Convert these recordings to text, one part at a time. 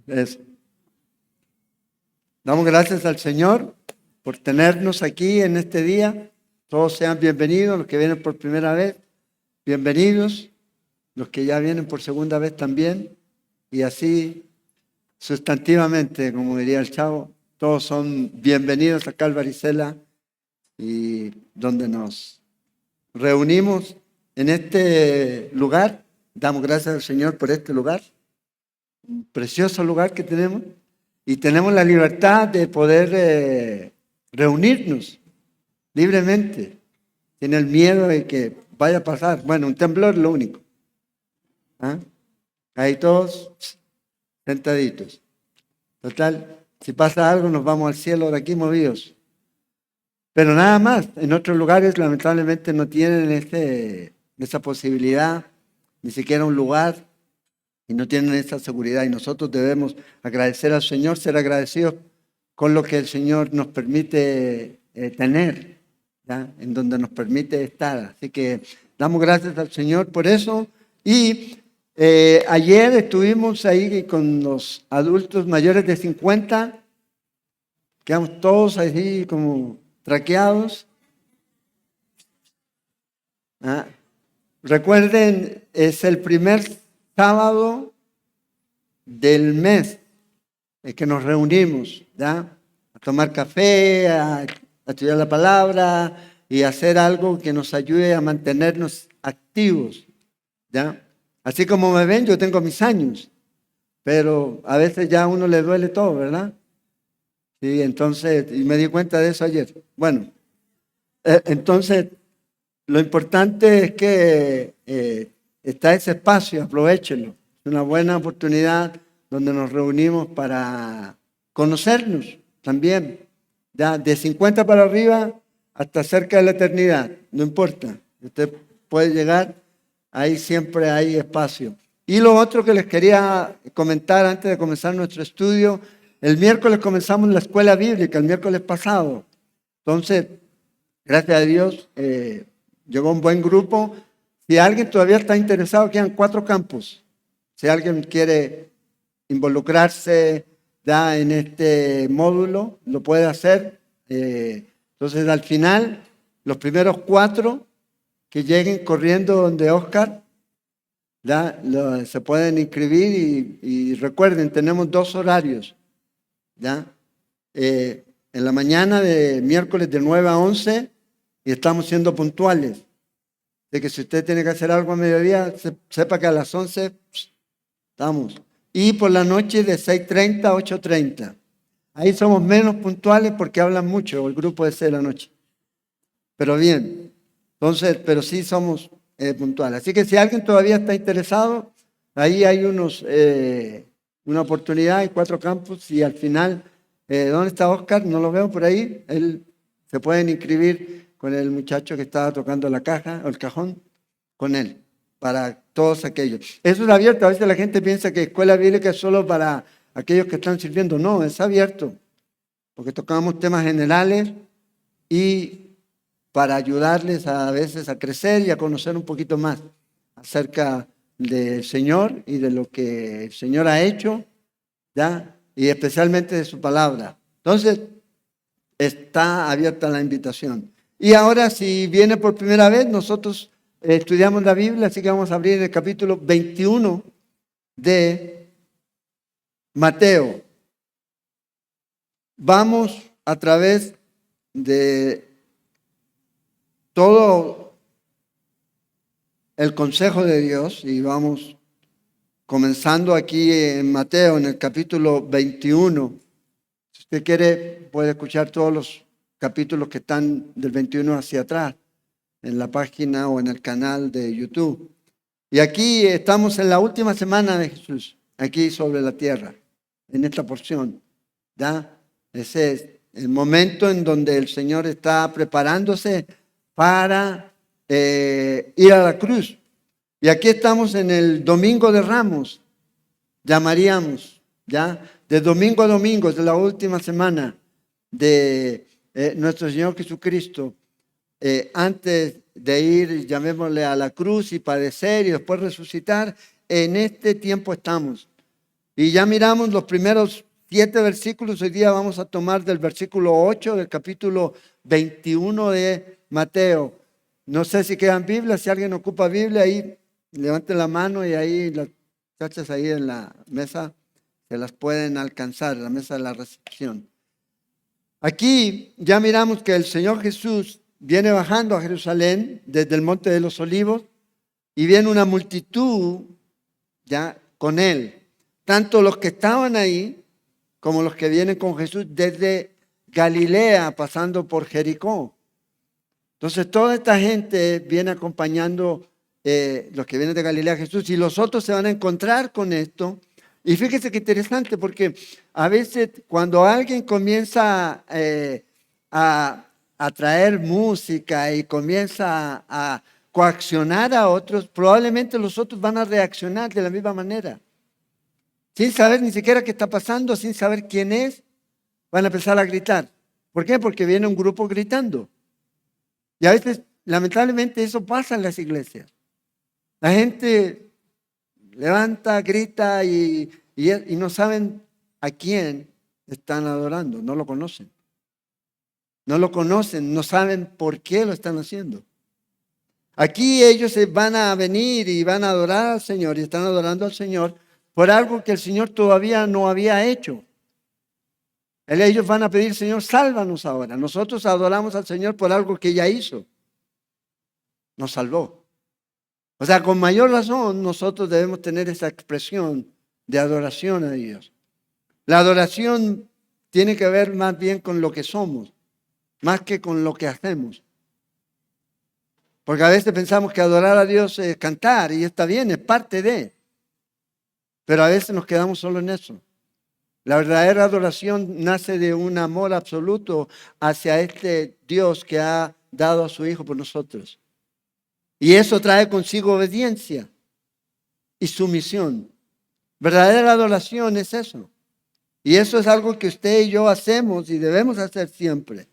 Eso. Damos gracias al Señor por tenernos aquí en este día. Todos sean bienvenidos, los que vienen por primera vez, bienvenidos, los que ya vienen por segunda vez también, y así sustantivamente, como diría el chavo, todos son bienvenidos acá al Varicela, y donde nos reunimos en este lugar. Damos gracias al Señor por este lugar, un precioso lugar que tenemos, y tenemos la libertad de poder reunirnos libremente, sin el miedo de que vaya a pasar. Bueno, un temblor es lo único. ¿Ah? Ahí todos sentaditos. Total, si pasa algo nos vamos al cielo de aquí movidos. Pero nada más, en otros lugares lamentablemente no tienen esa posibilidad, ni siquiera un lugar, y no tienen esa seguridad. Y nosotros debemos agradecer al Señor, ser agradecidos con lo que el Señor nos permite tener, ¿ya? En donde nos permite estar. Así que damos gracias al Señor por eso. Y ayer estuvimos ahí con los adultos mayores de 50, quedamos todos así como traqueados. ¿Ah? Recuerden, es el primer sábado del mes en que nos reunimos, ¿ya? A tomar café, a estudiar la palabra y hacer algo que nos ayude a mantenernos activos, ¿ya? Así como me ven, yo tengo mis años, pero a veces ya a uno le duele todo, ¿verdad? Sí, entonces, y me di cuenta de eso ayer. Bueno, entonces, lo importante es que está ese espacio, aprovéchenlo. Es una buena oportunidad donde nos reunimos para conocernos también, ya de 50 para arriba hasta cerca de la eternidad, no importa. Usted puede llegar, ahí siempre hay espacio. Y lo otro que les quería comentar antes de comenzar nuestro estudio, el miércoles comenzamos la escuela bíblica, el miércoles pasado. Entonces, gracias a Dios, llegó un buen grupo. Si alguien todavía está interesado, quedan 4 campos. Si alguien quiere involucrarse ya en este módulo, lo puede hacer. Entonces, al final, los primeros 4 que lleguen corriendo donde Oscar, ya se pueden inscribir y recuerden, tenemos 2 horarios. ¿Ya? En la mañana de miércoles de 9 a 11 y estamos siendo puntuales. De que si usted tiene que hacer algo a mediodía, sepa que a las 11 estamos. Y por la noche de 6:30 a 8:30. Ahí somos menos puntuales porque hablan mucho el grupo de la noche. Pero bien, entonces, pero sí somos puntuales. Así que si alguien todavía está interesado, ahí hay una oportunidad, hay 4 campos y al final, ¿dónde está Oscar? No lo veo por ahí. Él se pueden inscribir con el muchacho que estaba tocando la caja o el cajón, con él, para todos aquellos. Eso es abierto. A veces la gente piensa que escuela bíblica es solo para aquellos que están sirviendo. No, es abierto, porque tocamos temas generales y para ayudarles a veces a crecer y a conocer un poquito más acerca del Señor y de lo que el Señor ha hecho, ¿ya? Y especialmente de su palabra. Entonces, está abierta la invitación. Y ahora, si viene por primera vez, nosotros estudiamos la Biblia, así que vamos a abrir el capítulo 21 de Mateo. Vamos a través de todo el consejo de Dios y vamos comenzando aquí en Mateo, en el capítulo 21. Si usted quiere, puede escuchar todos los capítulos que están del 21 hacia atrás, en la página o en el canal de YouTube. Y aquí estamos en la última semana de Jesús, aquí sobre la tierra, en esta porción. ¿Ya? Ese es el momento en donde el Señor está preparándose para ir a la cruz. Y aquí estamos en el Domingo de Ramos, llamaríamos, ¿ya? De domingo a domingo, es la última semana de nuestro Señor Jesucristo. antes de ir, llamémosle, a la cruz y padecer y después resucitar, en este tiempo estamos. Y ya miramos los primeros 7 versículos. Hoy día vamos a tomar del versículo 8 del capítulo 21 de Mateo. No sé si quedan Biblias, si alguien ocupa Biblia, ahí levanten la mano y ahí las muchachas ahí en la mesa se las pueden alcanzar, la mesa de la recepción. Aquí ya miramos que el Señor Jesús viene bajando a Jerusalén desde el Monte de los Olivos y viene una multitud ya con él. Tanto los que estaban ahí como los que vienen con Jesús desde Galilea pasando por Jericó. Entonces toda esta gente viene acompañando los que vienen de Galilea a Jesús y los otros se van a encontrar con esto. Y fíjese qué interesante porque a veces cuando alguien comienza a traer música y comienza a coaccionar a otros, probablemente los otros van a reaccionar de la misma manera. Sin saber ni siquiera qué está pasando, sin saber quién es, van a empezar a gritar. ¿Por qué? Porque viene un grupo gritando. Y a veces, lamentablemente, eso pasa en las iglesias. La gente levanta, grita y no saben a quién están adorando, no lo conocen. No lo conocen, no saben por qué lo están haciendo. Aquí ellos van a venir y van a adorar al Señor y están adorando al Señor por algo que el Señor todavía no había hecho. Ellos van a pedir, Señor, sálvanos ahora. Nosotros adoramos al Señor por algo que ya hizo. Nos salvó. O sea, con mayor razón nosotros debemos tener esa expresión de adoración a Dios. La adoración tiene que ver más bien con lo que somos, más que con lo que hacemos. Porque a veces pensamos que adorar a Dios es cantar y está bien, es parte de. Pero a veces nos quedamos solo en eso. La verdadera adoración nace de un amor absoluto hacia este Dios que ha dado a su Hijo por nosotros. Y eso trae consigo obediencia y sumisión. Verdadera adoración es eso. Y eso es algo que usted y yo hacemos y debemos hacer siempre.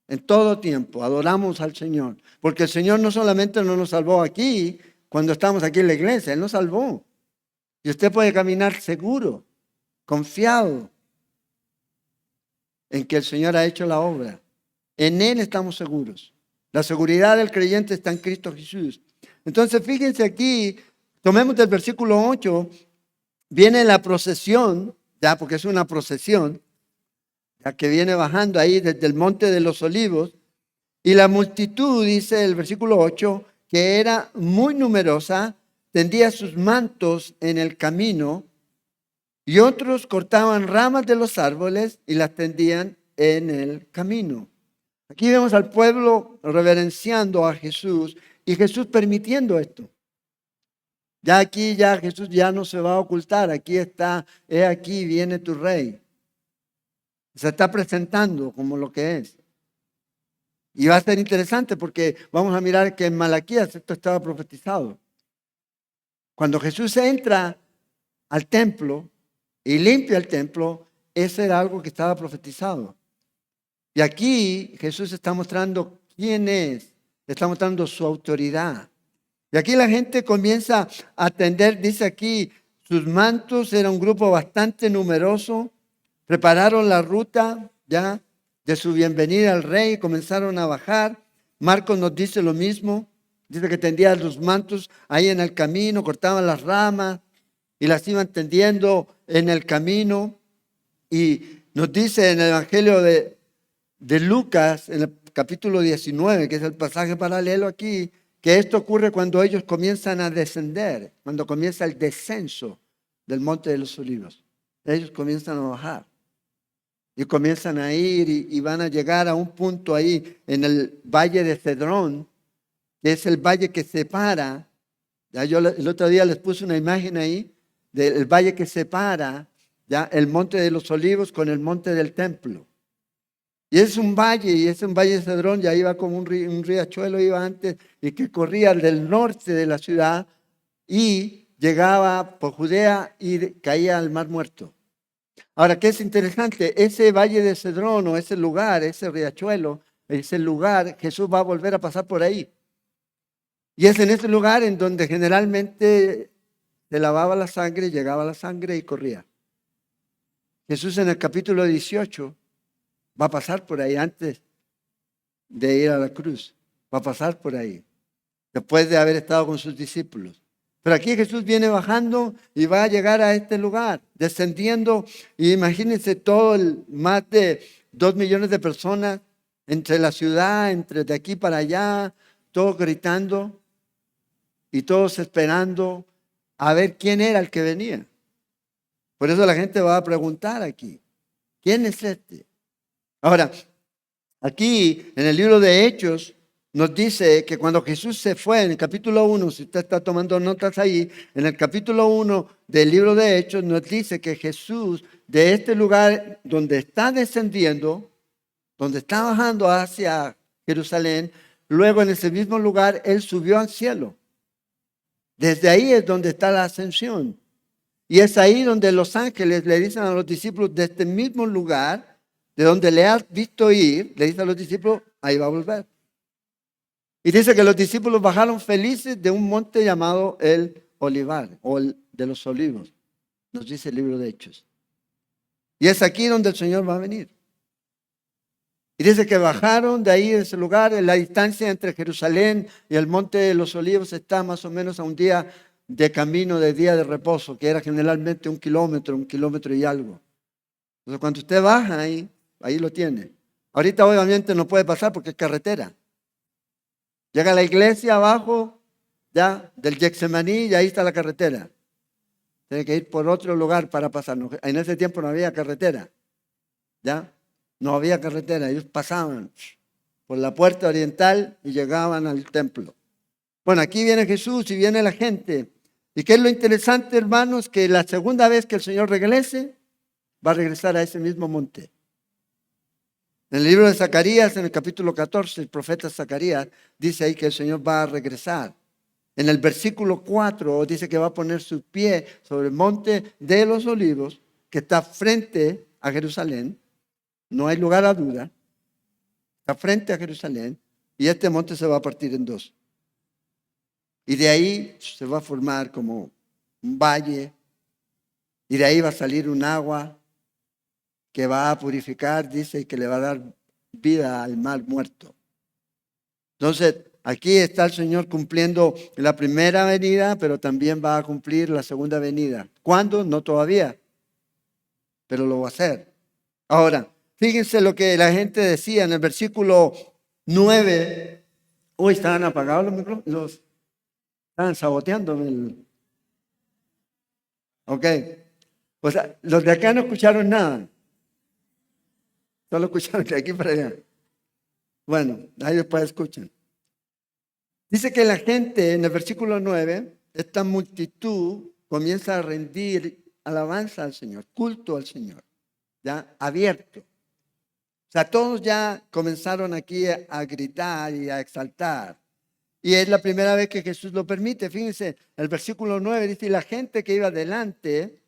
En todo tiempo adoramos al Señor. Porque el Señor no solamente no nos salvó aquí, cuando estamos aquí en la iglesia, Él nos salvó. Y usted puede caminar seguro, confiado en que el Señor ha hecho la obra. En Él estamos seguros. La seguridad del creyente está en Cristo Jesús. Entonces, fíjense aquí, tomemos del versículo 8, viene la procesión, ya porque es una procesión, ya que viene bajando ahí desde el Monte de los Olivos, y la multitud, dice el versículo 8, que era muy numerosa, tendía sus mantos en el camino, y otros cortaban ramas de los árboles y las tendían en el camino. Aquí vemos al pueblo reverenciando a Jesús y Jesús permitiendo esto. Ya aquí ya Jesús ya no se va a ocultar. Aquí está, he aquí viene tu rey. Se está presentando como lo que es. Y va a ser interesante porque vamos a mirar que en Malaquías esto estaba profetizado. Cuando Jesús entra al templo y limpia el templo, ese era algo que estaba profetizado. Y aquí Jesús está mostrando quién es, está mostrando su autoridad. Y aquí la gente comienza a tender, dice aquí, sus mantos, era un grupo bastante numeroso, prepararon la ruta ya de su bienvenida al rey, comenzaron a bajar. Marcos nos dice lo mismo, dice que tendían los mantos ahí en el camino, cortaban las ramas y las iban tendiendo en el camino. Y nos dice en el Evangelio de Lucas, en el capítulo 19, que es el pasaje paralelo aquí, que esto ocurre cuando ellos comienzan a descender, cuando comienza el descenso del Monte de los Olivos. Ellos comienzan a bajar y comienzan a ir y van a llegar a un punto ahí en el valle de Cedrón, que es el valle que separa. Ya yo el otro día les puse una imagen ahí del valle que separa ya el Monte de los Olivos con el Monte del Templo. Y es un valle, y es un valle de Cedrón, ya iba como un riachuelo, iba antes, y que corría del norte de la ciudad y llegaba por Judea y caía al Mar Muerto. Ahora, ¿qué es interesante? Ese valle de Cedrón o ese lugar, ese riachuelo, ese lugar, Jesús va a volver a pasar por ahí. Y es en ese lugar en donde generalmente se lavaba la sangre, llegaba la sangre y corría. Jesús en el capítulo 18 va a pasar por ahí antes de ir a la cruz. Va a pasar por ahí, después de haber estado con sus discípulos. Pero aquí Jesús viene bajando y va a llegar a este lugar, descendiendo. Y imagínense todo más de 2 millones de personas entre la ciudad, entre de aquí para allá, todos gritando y todos esperando a ver quién era el que venía. Por eso la gente va a preguntar aquí, ¿quién es este? Ahora, aquí en el libro de Hechos nos dice que cuando Jesús se fue, en el capítulo 1, si usted está tomando notas ahí, en el capítulo 1 del libro de Hechos nos dice que Jesús de este lugar donde está descendiendo, donde está bajando hacia Jerusalén, luego en ese mismo lugar Él subió al cielo. Desde ahí es donde está la ascensión. Y es ahí donde los ángeles le dicen a los discípulos de este mismo lugar, de donde le has visto ir, le dicen a los discípulos, ahí va a volver. Y dice que los discípulos bajaron felices de un monte llamado el Olivar, o el de los Olivos, nos dice el libro de Hechos. Y es aquí donde el Señor va a venir. Y dice que bajaron de ahí, de ese lugar, en la distancia entre Jerusalén y el monte de los Olivos está más o menos a un día de camino, de día de reposo, que era generalmente 1 kilómetro y algo. Entonces cuando usted baja ahí lo tiene. Ahorita obviamente no puede pasar porque es carretera. Llega a la iglesia abajo, ya, del Getsemaní, y ahí está la carretera. Tiene que ir por otro lugar para pasar. En ese tiempo no había carretera, ya. No había carretera, ellos pasaban por la puerta oriental y llegaban al templo. Bueno, aquí viene Jesús y viene la gente. ¿Y qué es lo interesante, hermanos? Que la segunda vez que el Señor regrese, va a regresar a ese mismo monte. En el libro de Zacarías, en el capítulo 14, el profeta Zacarías dice ahí que el Señor va a regresar. En el versículo 4 dice que va a poner su pie sobre el monte de los olivos, que está frente a Jerusalén. No hay lugar a duda. Está frente a Jerusalén. Y este monte se va a partir en dos. Y de ahí se va a formar como un valle. Y de ahí va a salir un agua que va a purificar, dice, y que le va a dar vida al mal muerto. Entonces, aquí está el Señor cumpliendo la primera venida, pero también va a cumplir la segunda venida. ¿Cuándo? No todavía, pero lo va a hacer. Ahora, fíjense lo que la gente decía en el versículo 9. Uy, estaban apagados los micrófonos. Estaban saboteándome. Ok. O sea, los de acá no escucharon nada. Solo escucharon de aquí para allá. Bueno, ahí después escuchan. Dice que la gente, en el versículo 9, esta multitud comienza a rendir alabanza al Señor, culto al Señor, ya abierto. O sea, todos ya comenzaron aquí a gritar y a exaltar. Y es la primera vez que Jesús lo permite. Fíjense, el versículo 9 dice, y la gente que iba delante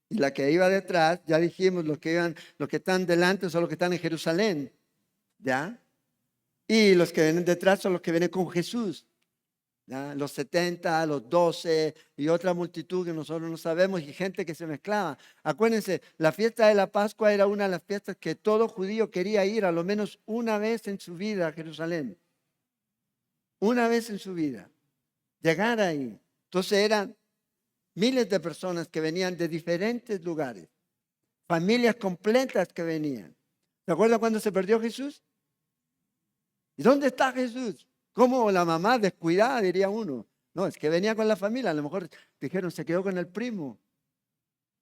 y la que iba detrás, ya dijimos, los que están delante son los que están en Jerusalén, ¿ya? Y los que vienen detrás son los que vienen con Jesús, ¿ya? Los 70, los 12 y otra multitud que nosotros no sabemos y gente que se mezclaba. Acuérdense, la fiesta de la Pascua era una de las fiestas que todo judío quería ir a lo menos una vez en su vida a Jerusalén. Una vez en su vida. Llegar ahí. Entonces eran miles de personas que venían de diferentes lugares. Familias completas que venían. ¿Se acuerdan cuando se perdió Jesús? ¿Y dónde está Jesús? ¿Cómo la mamá descuidada, diría uno? No, es que venía con la familia. A lo mejor dijeron, se quedó con el primo.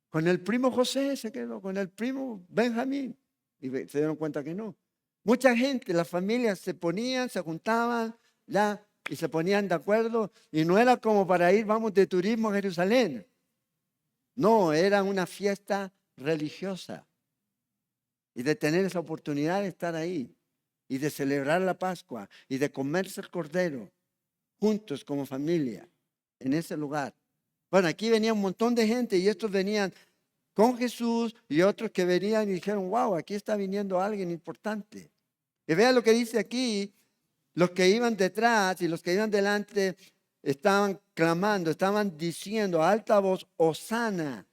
Con el primo José se quedó, con el primo Benjamín. Y se dieron cuenta que no. Mucha gente, las familias se ponían, se juntaban, ya, y se ponían de acuerdo. Y no era como para ir, vamos de turismo a Jerusalén. No, era una fiesta religiosa. Y de tener esa oportunidad de estar ahí. Y de celebrar la Pascua. Y de comerse el cordero. Juntos como familia. En ese lugar. Bueno, aquí venía un montón de gente. Y estos venían con Jesús. Y otros que venían y dijeron, wow, aquí está viniendo alguien importante. Y vea lo que dice aquí, los que iban detrás y los que iban delante estaban clamando, estaban diciendo a alta voz, Hosana,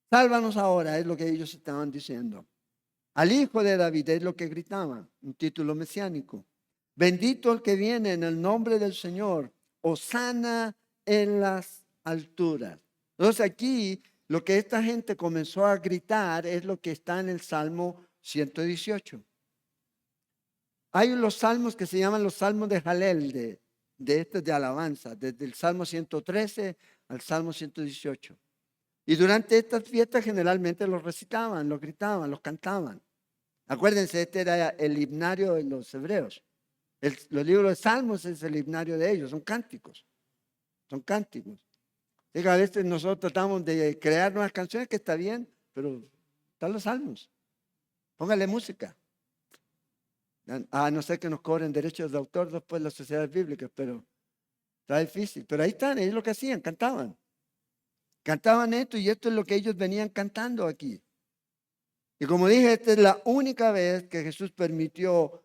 sálvanos ahora, es lo que ellos estaban diciendo. Al Hijo de David es lo que gritaban, un título mesiánico. Bendito el que viene en el nombre del Señor, Hosana en las alturas. Entonces aquí lo que esta gente comenzó a gritar es lo que está en el Salmo 118. Hay los salmos que se llaman los salmos de Jalel, de alabanza, desde el Salmo 113 al Salmo 118. Y durante estas fiestas generalmente los recitaban, los gritaban, los cantaban. Acuérdense, este era el himnario de los hebreos. Los libros de Salmos es el himnario de ellos, son cánticos. Son cánticos. A veces nosotros tratamos de crear nuevas canciones, que está bien, pero están los salmos. Póngale música. A no ser que nos cobren derechos de autor después las sociedades bíblicas, pero está difícil. Pero ahí están, ellos lo que hacían, cantaban. Cantaban esto y esto es lo que ellos venían cantando aquí. Y como dije, esta es la única vez que Jesús permitió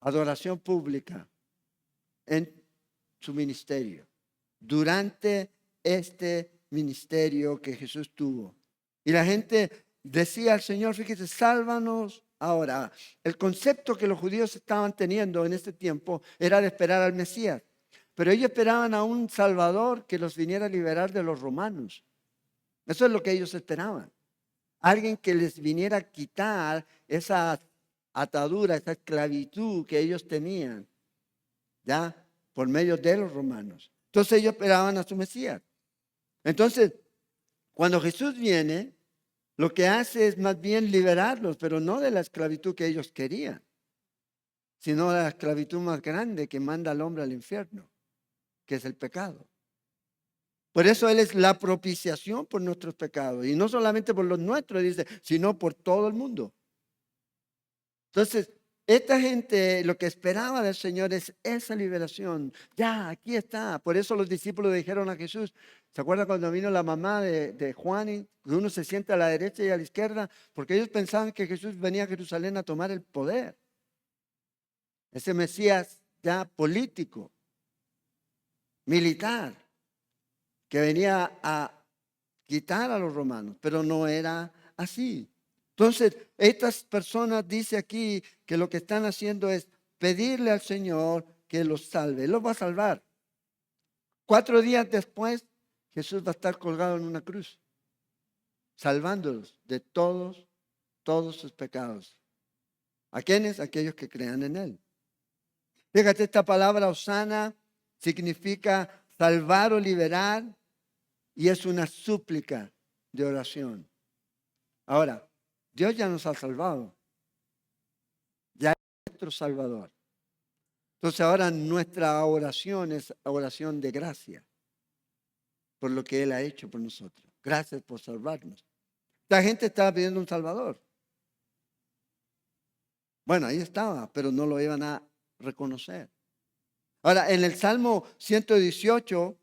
adoración pública en su ministerio. Durante este ministerio que Jesús tuvo. Y la gente decía al Señor, fíjese, sálvanos ahora. El concepto que los judíos estaban teniendo en este tiempo era de esperar al Mesías. Pero ellos esperaban a un Salvador que los viniera a liberar de los romanos. Eso es lo que ellos esperaban. Alguien que les viniera a quitar esa atadura, esa esclavitud que ellos tenían, ya, por medio de los romanos. Entonces ellos esperaban a su Mesías. Entonces, cuando Jesús viene, lo que hace es más bien liberarlos, pero no de la esclavitud que ellos querían, sino de la esclavitud más grande que manda al hombre al infierno, que es el pecado. Por eso Él es la propiciación por nuestros pecados, y no solamente por los nuestros, dice, sino por todo el mundo. Entonces, esta gente lo que esperaba del Señor es esa liberación. Ya, aquí está. Por eso los discípulos dijeron a Jesús, ¿se acuerda cuando vino la mamá de Juan y uno se sienta a la derecha y a la izquierda? Porque ellos pensaban que Jesús venía a Jerusalén a tomar el poder. Ese Mesías ya político, militar, que venía a quitar a los romanos, pero no era así. Entonces, estas personas dice aquí que lo que están haciendo es pedirle al Señor que los salve. Él los va a salvar. 4 días después, Jesús va a estar colgado en una cruz, salvándolos de todos sus pecados. ¿A quiénes? Aquellos que crean en Él. Fíjate, esta palabra Hosana significa salvar o liberar y es una súplica de oración. Ahora, Dios ya nos ha salvado. Ya es nuestro Salvador. Entonces ahora nuestra oración es oración de gracia por lo que Él ha hecho por nosotros. Gracias por salvarnos. La gente estaba pidiendo un Salvador. Bueno, ahí estaba, pero no lo iban a reconocer. Ahora, en el Salmo 118,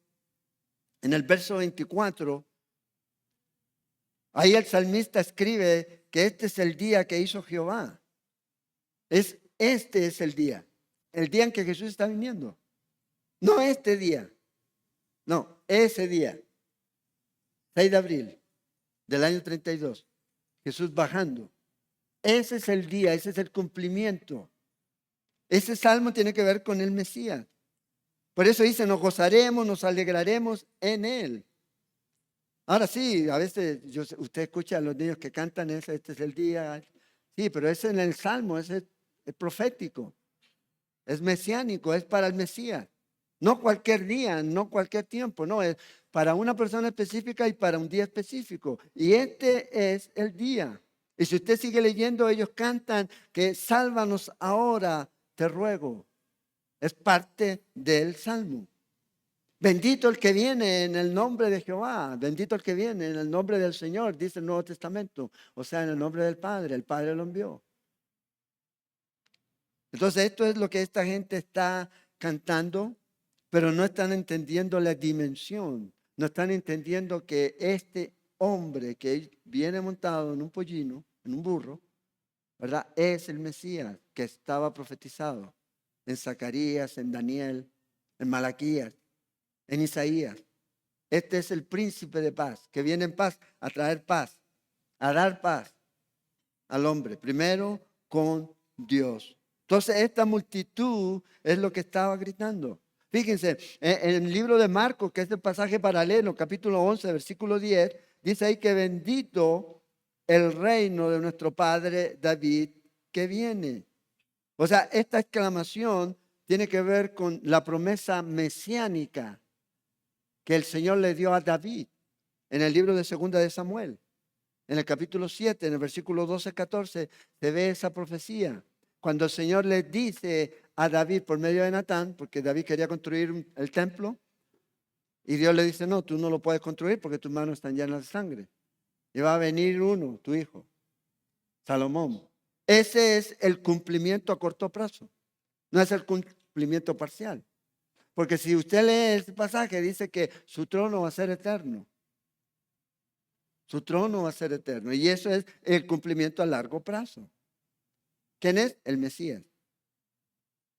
en el verso 24, ahí el salmista escribe que este es el día que hizo Jehová. Este es el día en que Jesús está viniendo. No este día, no, ese día, 6 de abril del año 32, Jesús bajando. Ese es el día, ese es el cumplimiento. Ese salmo tiene que ver con el Mesías. Por eso dice, nos gozaremos, nos alegraremos en Él. Ahora sí, a veces usted escucha a los niños que cantan, este es el día. Sí, pero es en el salmo, es profético, es mesiánico, es para el Mesías. No cualquier día, no cualquier tiempo, no, es para una persona específica y para un día específico. Y este es el día. Y si usted sigue leyendo, ellos cantan que sálvanos ahora, te ruego. Es parte del salmo. Bendito el que viene en el nombre de Jehová, bendito el que viene en el nombre del Señor, dice el Nuevo Testamento, o sea, en el nombre del Padre, el Padre lo envió. Entonces esto es lo que esta gente está cantando, pero no están entendiendo la dimensión, no están entendiendo que este hombre que viene montado en un pollino, en un burro, ¿verdad? Es el Mesías que estaba profetizado en Zacarías, en Daniel, en Malaquías, en Isaías. Este es el príncipe de paz, que viene en paz, a traer paz, a dar paz al hombre, primero con Dios. Entonces esta multitud es lo que estaba gritando. Fíjense, en el libro de Marcos, que es el pasaje paralelo, capítulo 11, versículo 10, dice ahí que bendito el reino de nuestro padre David que viene. O sea, esta exclamación tiene que ver con la promesa mesiánica que el Señor le dio a David en el libro de Segunda de Samuel. En el capítulo 7, en el versículo 12-14, se ve esa profecía. Cuando el Señor le dice a David por medio de Natán, porque David quería construir el templo, y Dios le dice, no, tú no lo puedes construir porque tus manos están llenas de sangre. Y va a venir uno, tu hijo, Salomón. Ese es el cumplimiento a corto plazo, no es el cumplimiento parcial. Porque si usted lee este pasaje, dice que su trono va a ser eterno. Su trono va a ser eterno. Y eso es el cumplimiento a largo plazo. ¿Quién es? El Mesías.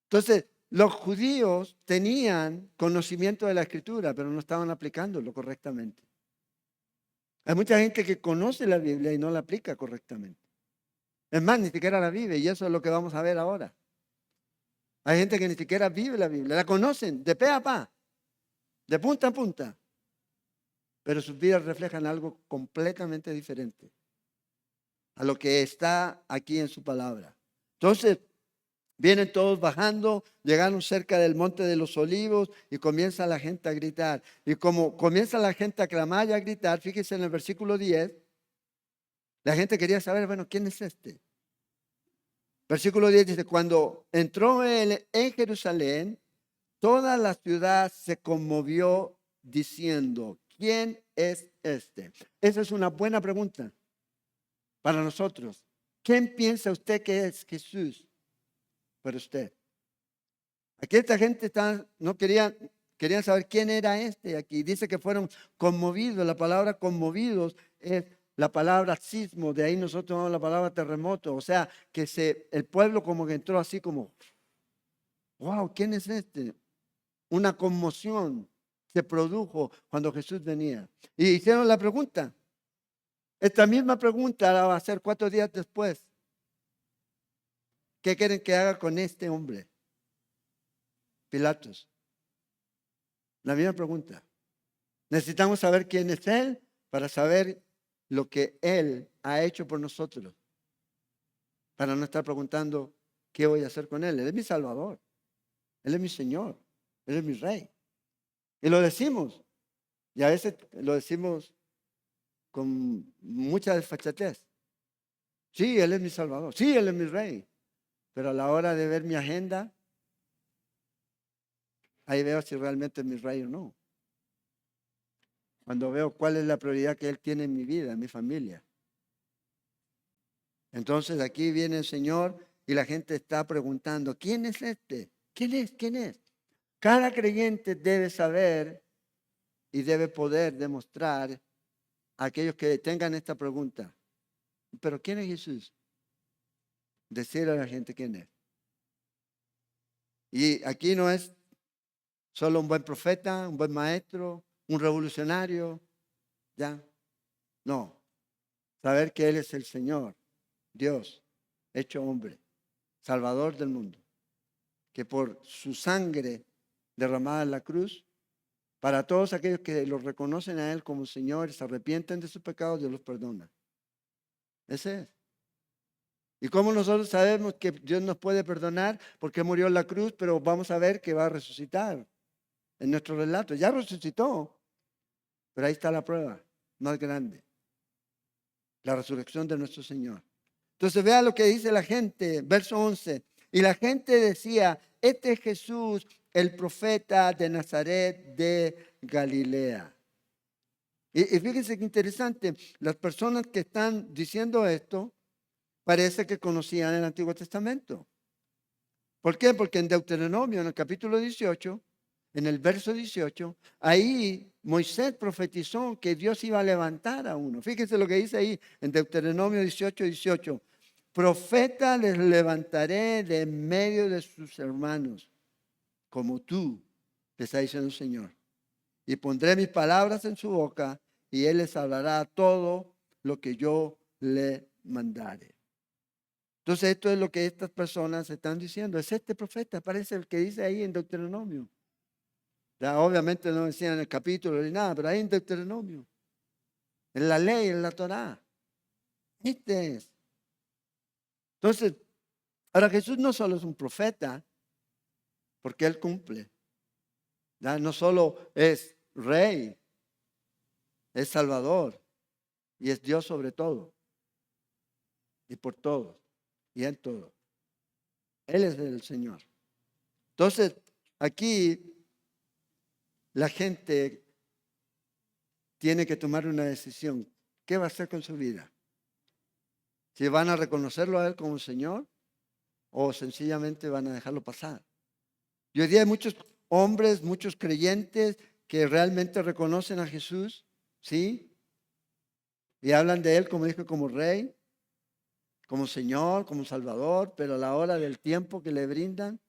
Entonces, los judíos tenían conocimiento de la Escritura, pero no estaban aplicándolo correctamente. Hay mucha gente que conoce la Biblia y no la aplica correctamente. Es más, ni siquiera la vive, y eso es lo que vamos a ver ahora. Hay gente que ni siquiera vive la Biblia, la conocen de pe a pa, de punta a punta, pero sus vidas reflejan algo completamente diferente a lo que está aquí en su palabra. Entonces, vienen todos bajando, llegaron cerca del Monte de los Olivos y comienza la gente a gritar. Y como comienza la gente a clamar y a gritar, fíjense en el versículo 10, la gente quería saber, bueno, ¿quién es este? Versículo 10 dice, cuando entró él en Jerusalén, toda la ciudad se conmovió diciendo, ¿quién es este? Esa es una buena pregunta para nosotros. ¿Quién piensa usted que es Jesús para usted? Aquí esta gente no querían saber quién era este aquí. Dice que fueron conmovidos. La palabra conmovidos es la palabra sismo. De ahí nosotros tomamos la palabra terremoto. O sea, que el pueblo como que entró así como, wow, ¿quién es este? Una conmoción se produjo cuando Jesús venía. Y hicieron la pregunta. Esta misma pregunta la va a hacer 4 días después. ¿Qué quieren que haga con este hombre? Pilatos. La misma pregunta. Necesitamos saber quién es Él para saber lo que Él ha hecho por nosotros. Para no estar preguntando qué voy a hacer con Él. Él es mi Salvador. Él es mi Señor. Él es mi Rey. Y lo decimos. Y a veces lo decimos con mucha desfachatez. Sí, Él es mi Salvador. Sí, Él es mi Rey. Pero a la hora de ver mi agenda, ahí veo si realmente es mi Rey o no. Cuando veo cuál es la prioridad que Él tiene en mi vida, en mi familia. Entonces aquí viene el Señor y la gente está preguntando, ¿quién es este? ¿Quién es? ¿Quién es? Cada creyente debe saber y debe poder demostrar a aquellos que tengan esta pregunta. ¿Pero quién es Jesús? Decirle a la gente quién es. Y aquí no es solo un buen profeta, un buen maestro, un revolucionario, ¿ya? No. Saber que Él es el Señor, Dios, hecho hombre, Salvador del mundo, que por su sangre derramada en la cruz, para todos aquellos que lo reconocen a Él como Señor y se arrepienten de sus pecados, Dios los perdona. Ese es. ¿Y cómo nosotros sabemos que Dios nos puede perdonar? Porque murió en la cruz, pero vamos a ver que va a resucitar en nuestro relato. Ya resucitó, pero ahí está la prueba más grande. La resurrección de nuestro Señor. Entonces vea lo que dice la gente, verso 11. Y la gente decía, este es Jesús, el profeta de Nazaret de Galilea. Y fíjense qué interesante, las personas que están diciendo esto, parece que conocían el Antiguo Testamento. ¿Por qué? Porque en Deuteronomio, en el capítulo 18, en el verso 18, ahí Moisés profetizó que Dios iba a levantar a uno. Fíjense lo que dice ahí en Deuteronomio 18, 18. profeta les levantaré de en medio de sus hermanos, como tú, le está diciendo el Señor. Y pondré mis palabras en su boca, y él les hablará todo lo que yo le mandare. Entonces esto es lo que estas personas están diciendo. Es este profeta, parece el que dice ahí en Deuteronomio. Ya, obviamente no decían en el capítulo ni nada, pero ahí en Deuteronomio, en la ley, en la Torá. Este es. Entonces, ahora Jesús no solo es un profeta, porque él cumple. Ya, no solo es rey, es salvador y es Dios sobre todo y por todos y en todo. Él es el Señor. Entonces, aquí la gente tiene que tomar una decisión. ¿Qué va a hacer con su vida? Si van a reconocerlo a Él como Señor o sencillamente van a dejarlo pasar. Y hoy día hay muchos hombres, muchos creyentes que realmente reconocen a Jesús, ¿sí? Y hablan de Él, como dijo, como Rey, como Señor, como Salvador, pero a la hora del tiempo que le brindan,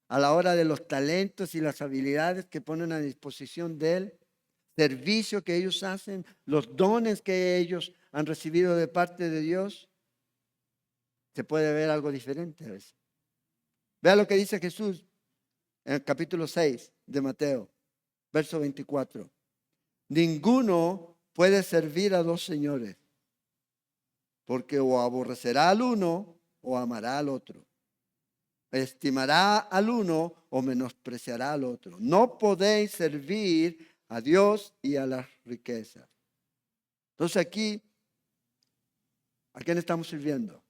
a la hora de los talentos y las habilidades que ponen a disposición de Él, servicio que ellos hacen, los dones que ellos han recibido de parte de Dios, se puede ver algo diferente a veces. Vea lo que dice Jesús en el capítulo 6 de Mateo, verso 24. Ninguno puede servir a dos señores, porque o aborrecerá al uno o amará al otro. Estimará al uno o menospreciará al otro. No podéis servir a Dios y a las riquezas. Entonces aquí, ¿a quién estamos sirviendo?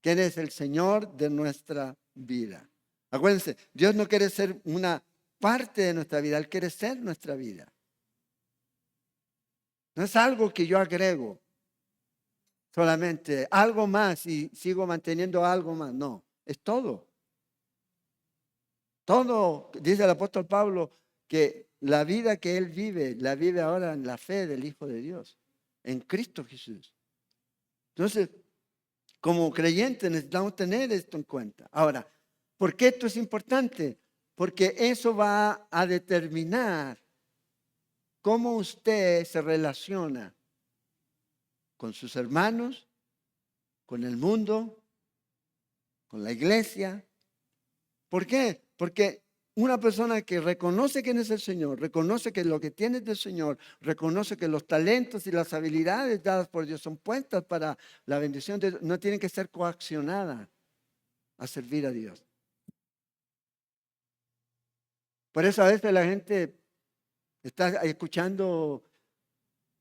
¿Quién es el Señor de nuestra vida? Acuérdense, Dios no quiere ser una parte de nuestra vida, Él quiere ser nuestra vida. No es algo que yo agrego solamente, algo más y sigo manteniendo algo más. No, es todo. Todo, dice el apóstol Pablo, que la vida que él vive, la vive ahora en la fe del Hijo de Dios, en Cristo Jesús. Entonces, como creyentes necesitamos tener esto en cuenta. Ahora, ¿por qué esto es importante? Porque eso va a determinar cómo usted se relaciona con sus hermanos, con el mundo, con la iglesia. ¿Por qué? Porque una persona que reconoce quién es el Señor, reconoce que lo que tiene es del Señor, reconoce que los talentos y las habilidades dadas por Dios son puestas para la bendición de Dios, no tienen que ser coaccionadas a servir a Dios. Por eso a veces la gente está escuchando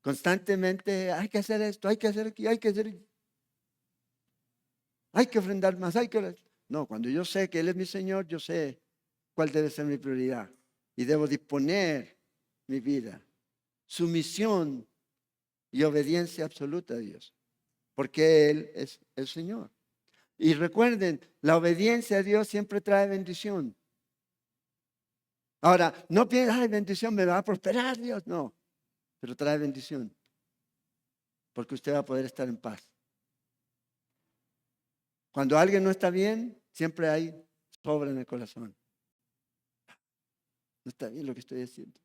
constantemente, hay que hacer esto, hay que hacer aquí, hay que ofrendar más, hay que... No, cuando yo sé que Él es mi Señor, yo sé cuál debe ser mi prioridad y debo disponer mi vida, sumisión y obediencia absoluta a Dios, porque Él es el Señor. Y recuerden, la obediencia a Dios siempre trae bendición. Ahora, no piensen, ay, bendición, me va a prosperar Dios. No, pero trae bendición, porque usted va a poder estar en paz. Cuando alguien no está bien, siempre hay sobra en el corazón. No está bien lo que estoy haciendo.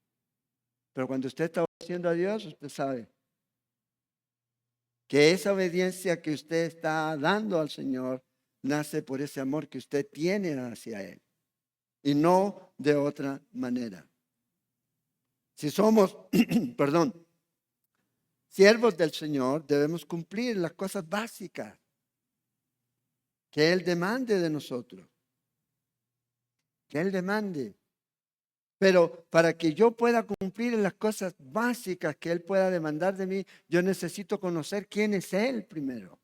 Pero cuando usted está obedeciendo a Dios, usted sabe que esa obediencia que usted está dando al Señor nace por ese amor que usted tiene hacia Él y no de otra manera. Si somos, perdón, siervos del Señor, debemos cumplir las cosas básicas que Él demande de nosotros. Que Él demande. Pero para que yo pueda cumplir las cosas básicas que Él pueda demandar de mí, yo necesito conocer quién es Él primero.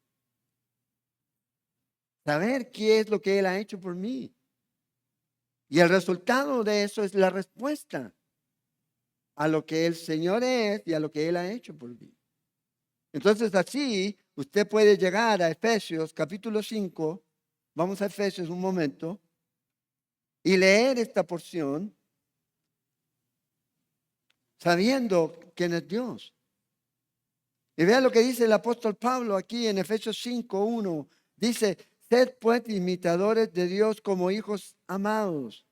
Saber qué es lo que Él ha hecho por mí. Y el resultado de eso es la respuesta a lo que el Señor es y a lo que Él ha hecho por mí. Entonces así usted puede llegar a Efesios capítulo 5. Vamos a Efesios un momento y leer esta porción sabiendo quién es Dios. Y vean lo que dice el apóstol Pablo aquí en Efesios 5:1. Dice, sed pues imitadores de Dios como hijos amados.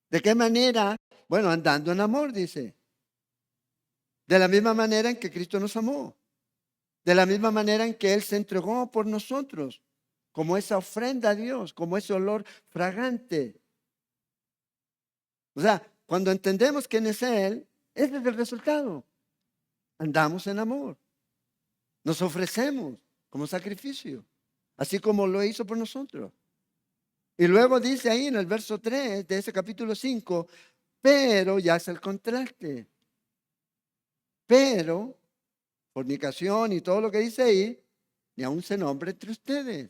¿De qué manera? Bueno, andando en amor, dice. De la misma manera en que Cristo nos amó. De la misma manera en que Él se entregó por nosotros. Como esa ofrenda a Dios, como ese olor fragante. O sea, cuando entendemos quién es Él, ese es el resultado. Andamos en amor. Nos ofrecemos como sacrificio, así como lo hizo por nosotros. Y luego dice ahí en el verso 3 de ese capítulo 5, pero ya es el contraste. Pero, fornicación y todo lo que dice ahí, ni aún se nombra entre ustedes.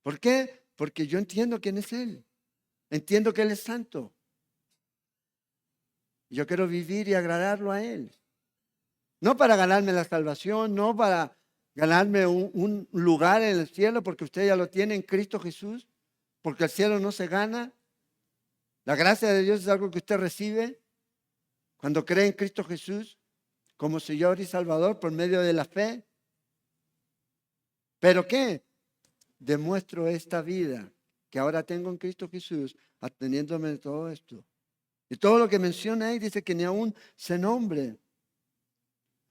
¿Por qué? Porque yo entiendo quién es Él. Entiendo que Él es santo. Yo quiero vivir y agradarlo a Él. No para ganarme la salvación, no para ganarme un lugar en el cielo, porque usted ya lo tiene en Cristo Jesús, porque el cielo no se gana. La gracia de Dios es algo que usted recibe cuando cree en Cristo Jesús como Señor y Salvador por medio de la fe. ¿Pero qué? Demuestro esta vida que ahora tengo en Cristo Jesús, ateniéndome de todo esto. Y todo lo que menciona ahí dice que ni aún se nombre.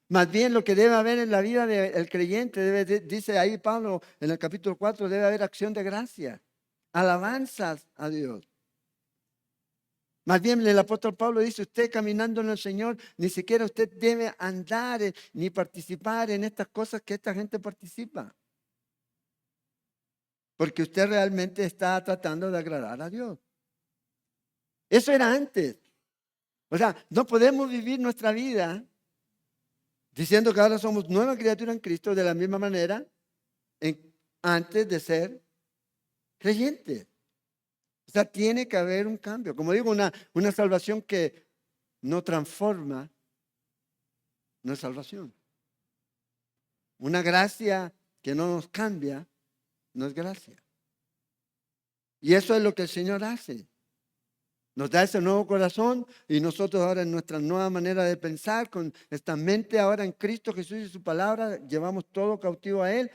Más bien lo que debe haber en la vida del creyente, dice ahí Pablo en el capítulo 4, debe haber acción de gracia, alabanzas a Dios. Más bien el apóstol Pablo dice, usted caminando en el Señor, ni siquiera usted debe andar ni participar en estas cosas que esta gente participa. Porque usted realmente está tratando de agradar a Dios. Eso era antes. O sea, no podemos vivir nuestra vida diciendo que ahora somos nueva criatura en Cristo de la misma manera antes de ser creyentes. O sea, tiene que haber un cambio. Como digo, una salvación que no transforma, no es salvación. Una gracia que no nos cambia, no es gracia. Y eso es lo que el Señor hace. Nos da ese nuevo corazón y nosotros ahora en nuestra nueva manera de pensar, con esta mente ahora en Cristo Jesús y su palabra, llevamos todo cautivo a Él,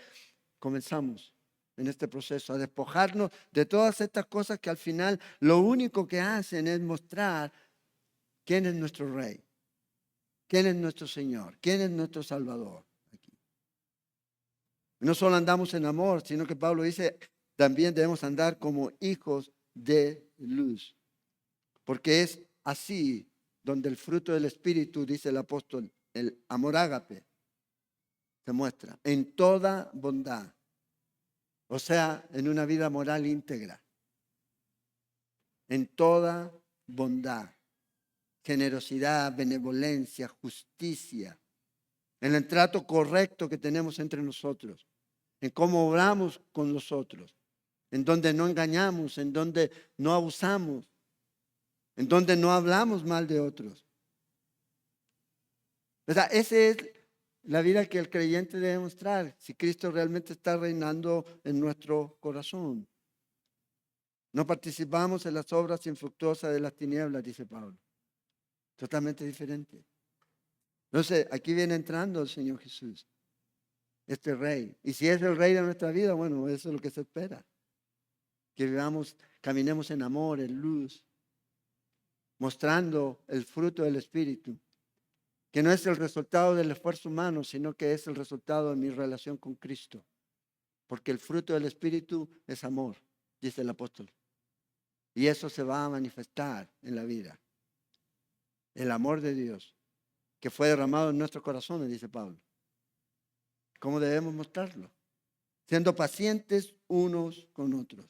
comenzamos en este proceso a despojarnos de todas estas cosas que al final lo único que hacen es mostrar quién es nuestro Rey, quién es nuestro Señor, quién es nuestro Salvador. Aquí. No solo andamos en amor, sino que Pablo dice, también debemos andar como hijos de luz. Porque es así donde el fruto del Espíritu, dice el apóstol, el amor ágape, se muestra en toda bondad. O sea, en una vida moral íntegra. En toda bondad, generosidad, benevolencia, justicia. En el trato correcto que tenemos entre nosotros. En cómo obramos con nosotros. En donde no engañamos, en donde no abusamos. En donde no hablamos mal de otros. O sea, esa es la vida que el creyente debe mostrar si Cristo realmente está reinando en nuestro corazón. No participamos en las obras infructuosas de las tinieblas, dice Pablo. Totalmente diferente. Entonces, aquí viene entrando el Señor Jesús, este Rey. Y si es el Rey de nuestra vida, bueno, eso es lo que se espera. Que vivamos, caminemos en amor, en luz, mostrando el fruto del Espíritu, que no es el resultado del esfuerzo humano, sino que es el resultado de mi relación con Cristo. Porque el fruto del Espíritu es amor, dice el apóstol. Y eso se va a manifestar en la vida. El amor de Dios, que fue derramado en nuestros corazones, dice Pablo. ¿Cómo debemos mostrarlo? Siendo pacientes unos con otros.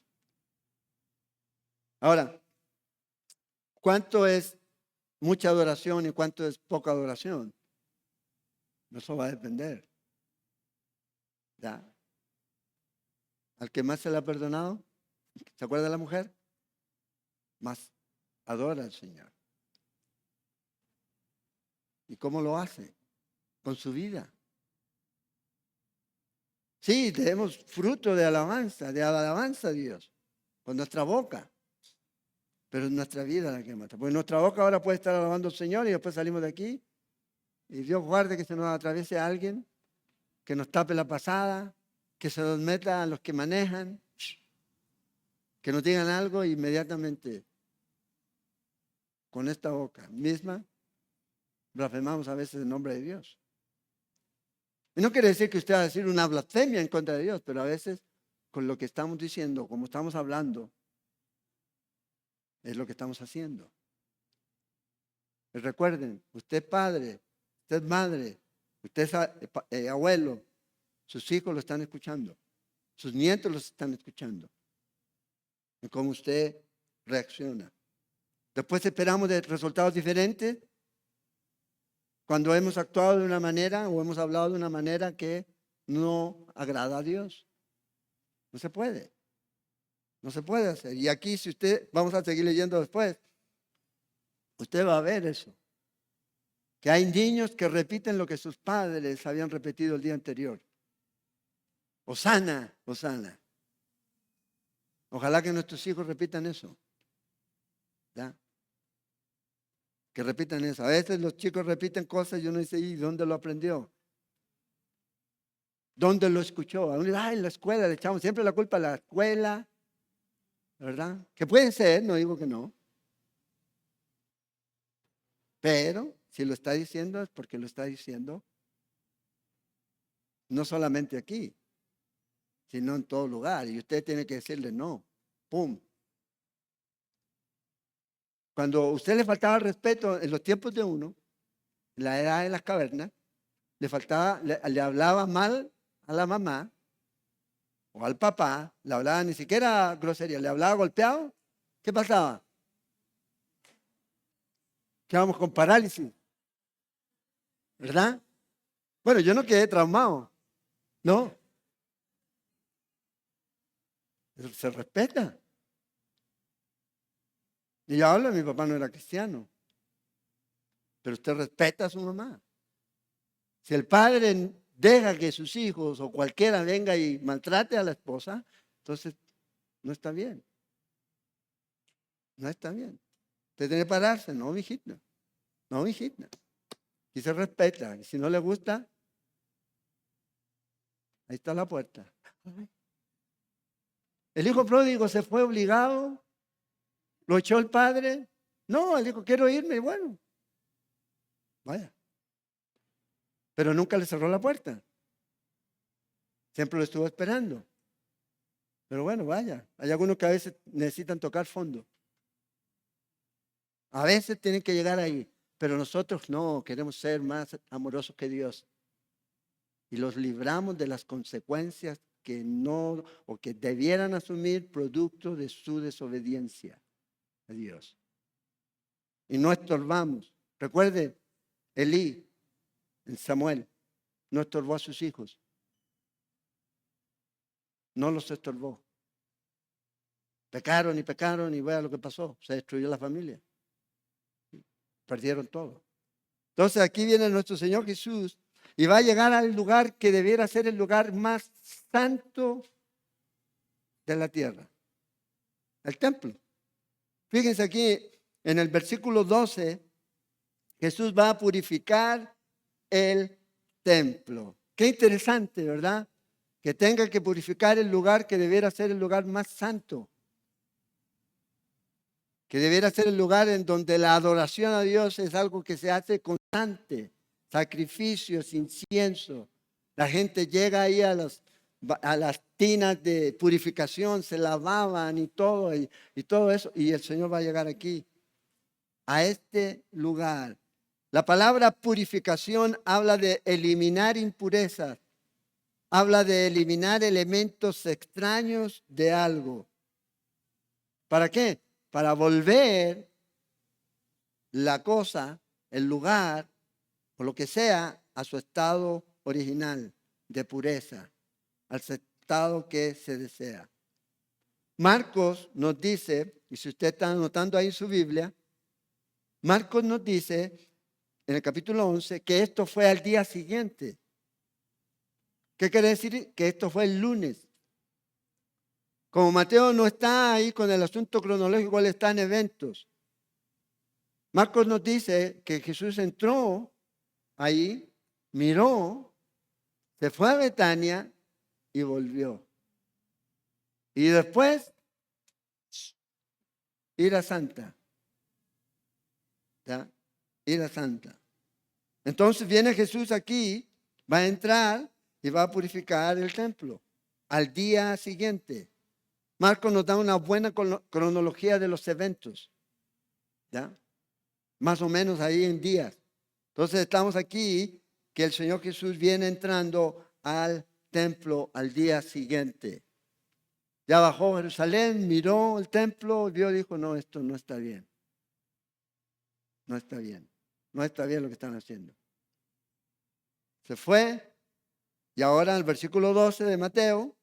Ahora, ¿cuánto es mucha adoración y cuánto es poca adoración? Eso va a depender. ¿Ya? Al que más se le ha perdonado, ¿se acuerda de la mujer? Más adora al Señor. ¿Y cómo lo hace? Con su vida. Sí, tenemos fruto de alabanza a Dios, con nuestra boca. Pero es nuestra vida la que mata. Porque nuestra boca ahora puede estar alabando al Señor y después salimos de aquí Y Dios guarde que se nos atraviese alguien, que nos tape la pasada, que se nos meta a los que manejan, que nos digan algo e inmediatamente con esta boca misma blasfemamos a veces el nombre de Dios. Y no quiere decir que usted va a decir una blasfemia en contra de Dios, pero a veces con lo que estamos diciendo, como estamos hablando, es lo que estamos haciendo. Y recuerden, usted es padre, usted es madre, usted es abuelo, sus hijos lo están escuchando, sus nietos los están escuchando. Y cómo usted reacciona. Después esperamos de resultados diferentes cuando hemos actuado de una manera o hemos hablado de una manera que no agrada a Dios. No se puede. No se puede hacer. Y aquí, si usted, vamos a seguir leyendo después, usted va a ver eso. Que hay niños que repiten lo que sus padres habían repetido el día anterior. Hosana, Hosana. Ojalá que nuestros hijos repitan eso. ¿Ya? Que repitan eso. A veces los chicos repiten cosas y uno dice, ¿y dónde lo aprendió? ¿Dónde lo escuchó? A uno dice, en la escuela, le echamos siempre la culpa a la escuela, ¿verdad? Que puede ser, no digo que no. Pero si lo está diciendo es porque lo está diciendo no solamente aquí, sino en todo lugar. Y usted tiene que decirle no. ¡Pum! Cuando a usted le faltaba el respeto en los tiempos de uno, en la edad de las cavernas, le hablaba mal a la mamá o al papá, le hablaba ni siquiera grosería, le hablaba golpeado, ¿qué pasaba? Quedábamos con parálisis, ¿verdad? Bueno, yo no quedé traumado, ¿no? Se respeta. Y yo hablo, mi papá no era cristiano, pero usted respeta a su mamá. Si el padre deja que sus hijos o cualquiera venga y maltrate a la esposa, entonces no está bien. No está bien. Usted tiene que pararse, no, mijita. No, mijita. Y se respeta. Y si no le gusta, ahí está la puerta. El hijo pródigo se fue obligado, lo echó el padre. No, él dijo, quiero irme. Y bueno, vaya. Pero nunca le cerró la puerta. Siempre lo estuvo esperando. Pero bueno, vaya. Hay algunos que a veces necesitan tocar fondo. A veces tienen que llegar ahí. Pero nosotros no, queremos ser más amorosos que Dios. Y los libramos de las consecuencias que no o que debieran asumir producto de su desobediencia a Dios. Y no estorbamos. Recuerde, Elí, en Samuel, no estorbó a sus hijos. No los estorbó. Pecaron y vea lo que pasó. Se destruyó la familia. Perdieron todo. Entonces aquí viene nuestro Señor Jesús y va a llegar al lugar que debiera ser el lugar más santo de la tierra. El templo. Fíjense aquí en el versículo 12, Jesús va a purificar el templo. Qué interesante, ¿verdad? Que tenga que purificar el lugar que debiera ser el lugar más santo. Que debiera ser el lugar en donde la adoración a Dios es algo que se hace constante. Sacrificios, incienso. La gente llega ahí a las tinas de purificación, se lavaban y todo eso. Y el Señor va a llegar aquí, a este lugar. La palabra purificación habla de eliminar impurezas. Habla de eliminar elementos extraños de algo. ¿Para qué? Para volver la cosa, el lugar, o lo que sea, a su estado original de pureza, al estado que se desea. Marcos nos dice, y si usted está anotando ahí su Biblia, Marcos nos dice en el capítulo 11 que esto fue al día siguiente. ¿Qué quiere decir? Que esto fue el lunes. Como Mateo no está ahí con el asunto cronológico, él está en eventos. Marcos nos dice que Jesús entró ahí, miró, se fue a Betania y volvió. Y después, ira santa. ¿Ya? Ira santa. Entonces viene Jesús aquí, va a entrar y va a purificar el templo al día siguiente. Marcos nos da una buena cronología de los eventos, ¿ya? Más o menos ahí en días. Entonces estamos aquí que el Señor Jesús viene entrando al templo al día siguiente. Ya bajó a Jerusalén, miró el templo, vio y dijo, no, esto no está bien. No está bien. No está bien lo que están haciendo. Se fue y ahora en el versículo 12 de Mateo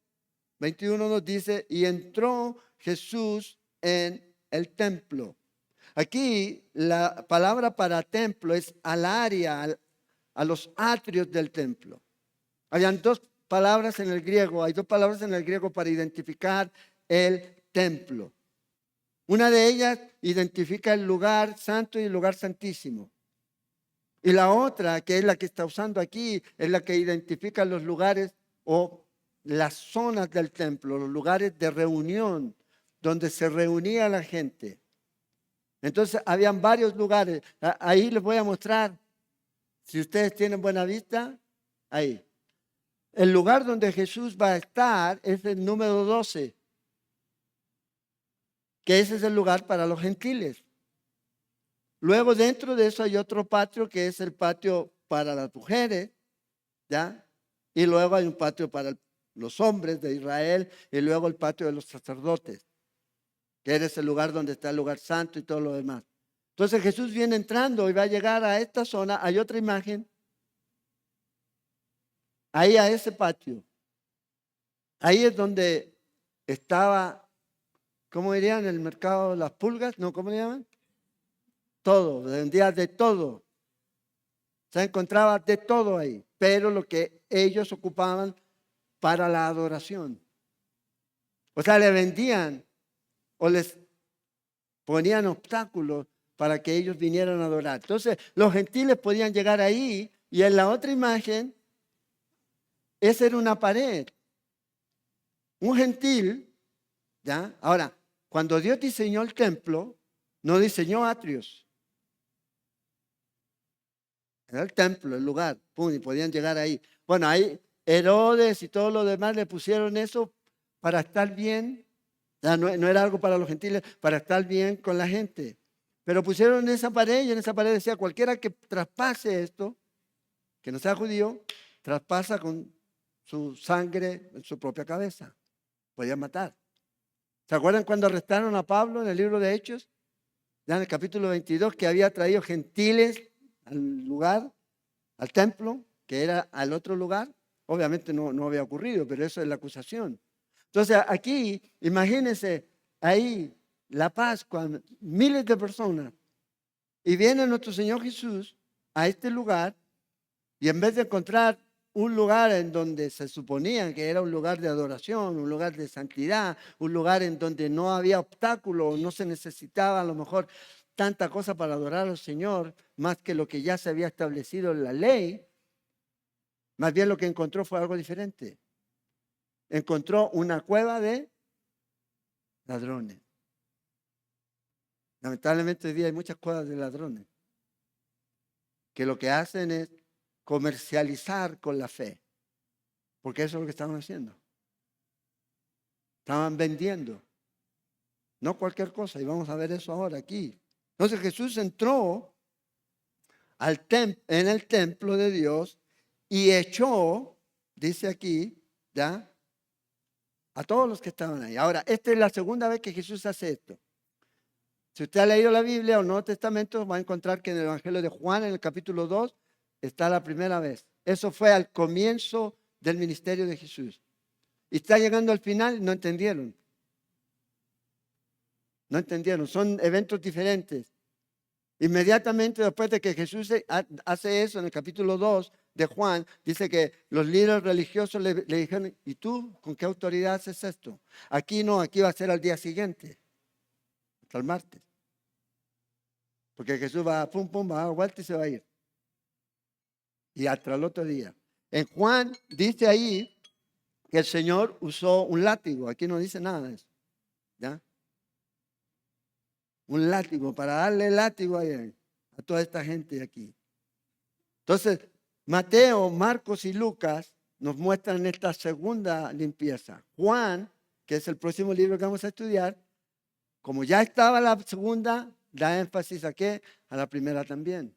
21 nos dice, y entró Jesús en el templo. Aquí la palabra para templo es al área, a los atrios del templo. Habían dos palabras en el griego, hay dos palabras en el griego para identificar el templo. Una de ellas identifica el lugar santo y el lugar santísimo. Y la otra, que es la que está usando aquí, es la que identifica los lugares o las zonas del templo, los lugares de reunión donde se reunía la gente. Entonces, habían varios lugares. Ahí les voy a mostrar, si ustedes tienen buena vista, ahí. El lugar donde Jesús va a estar es el número 12, que ese es el lugar para los gentiles. Luego dentro de eso hay otro patio que es el patio para las mujeres, ¿ya? Y luego hay un patio para los hombres de Israel y luego el patio de los sacerdotes, que es el lugar donde está el lugar santo y todo lo demás. Entonces Jesús viene entrando y va a llegar a esta zona. Hay otra imagen, ahí a ese patio. Ahí es donde estaba, ¿cómo dirían? El mercado de las pulgas, ¿no? ¿Cómo le llaman? Todo, vendía de todo. Se encontraba de todo ahí, pero lo que ellos ocupaban para la adoración. O sea, le vendían o les ponían obstáculos para que ellos vinieran a adorar. Entonces, los gentiles podían llegar ahí y en la otra imagen, esa era una pared. Un gentil, ¿ya? Ahora, cuando Dios diseñó el templo, no diseñó atrios. Era el templo, el lugar, pum, y podían llegar ahí. Bueno, ahí Herodes y todos los demás le pusieron eso para estar bien. No era algo para los gentiles, para estar bien con la gente. Pero pusieron esa pared y en esa pared decía, cualquiera que traspase esto, que no sea judío, traspasa con su sangre en su propia cabeza. Podían matar. ¿Se acuerdan cuando arrestaron a Pablo en el libro de Hechos? Ya en el capítulo 22, que había traído gentiles al lugar, al templo, que era al otro lugar. Obviamente no había ocurrido, pero eso es la acusación. Entonces aquí, imagínense, ahí la Pascua, miles de personas, y viene nuestro Señor Jesús a este lugar, y en vez de encontrar un lugar en donde se suponía que era un lugar de adoración, un lugar de santidad, un lugar en donde no había obstáculos, no se necesitaba a lo mejor tanta cosa para adorar al Señor, más que lo que ya se había establecido en la ley, más bien lo que encontró fue algo diferente. Encontró una cueva de ladrones. Lamentablemente hoy día hay muchas cuevas de ladrones que lo que hacen es comercializar con la fe, porque eso es lo que estaban haciendo. Estaban vendiendo, no cualquier cosa, y vamos a ver eso ahora aquí. Entonces Jesús entró en el templo de Dios y echó, dice aquí, ¿ya? A todos los que estaban ahí. Ahora, esta es la segunda vez que Jesús hace esto. Si usted ha leído la Biblia o el Nuevo Testamento, va a encontrar que en el Evangelio de Juan, en el capítulo 2, está la primera vez. Eso fue al comienzo del ministerio de Jesús. Y está llegando al final, no entendieron. No entendieron, son eventos diferentes. Inmediatamente después de que Jesús hace eso en el capítulo 2 de Juan, dice que los líderes religiosos le dijeron, ¿y tú con qué autoridad haces esto? Aquí no, aquí va a ser al día siguiente, hasta el martes. Porque Jesús va, pum, pum, va a dar vuelta y se va a ir. y hasta el otro día. En Juan dice ahí que el Señor usó un látigo. Aquí no dice nada de eso. ¿Ya? Un látigo para darle látigo a toda esta gente de aquí. Entonces, Mateo, Marcos y Lucas nos muestran esta segunda limpieza. Juan, que es el próximo libro que vamos a estudiar, como ya estaba la segunda, da énfasis a qué? A la primera también,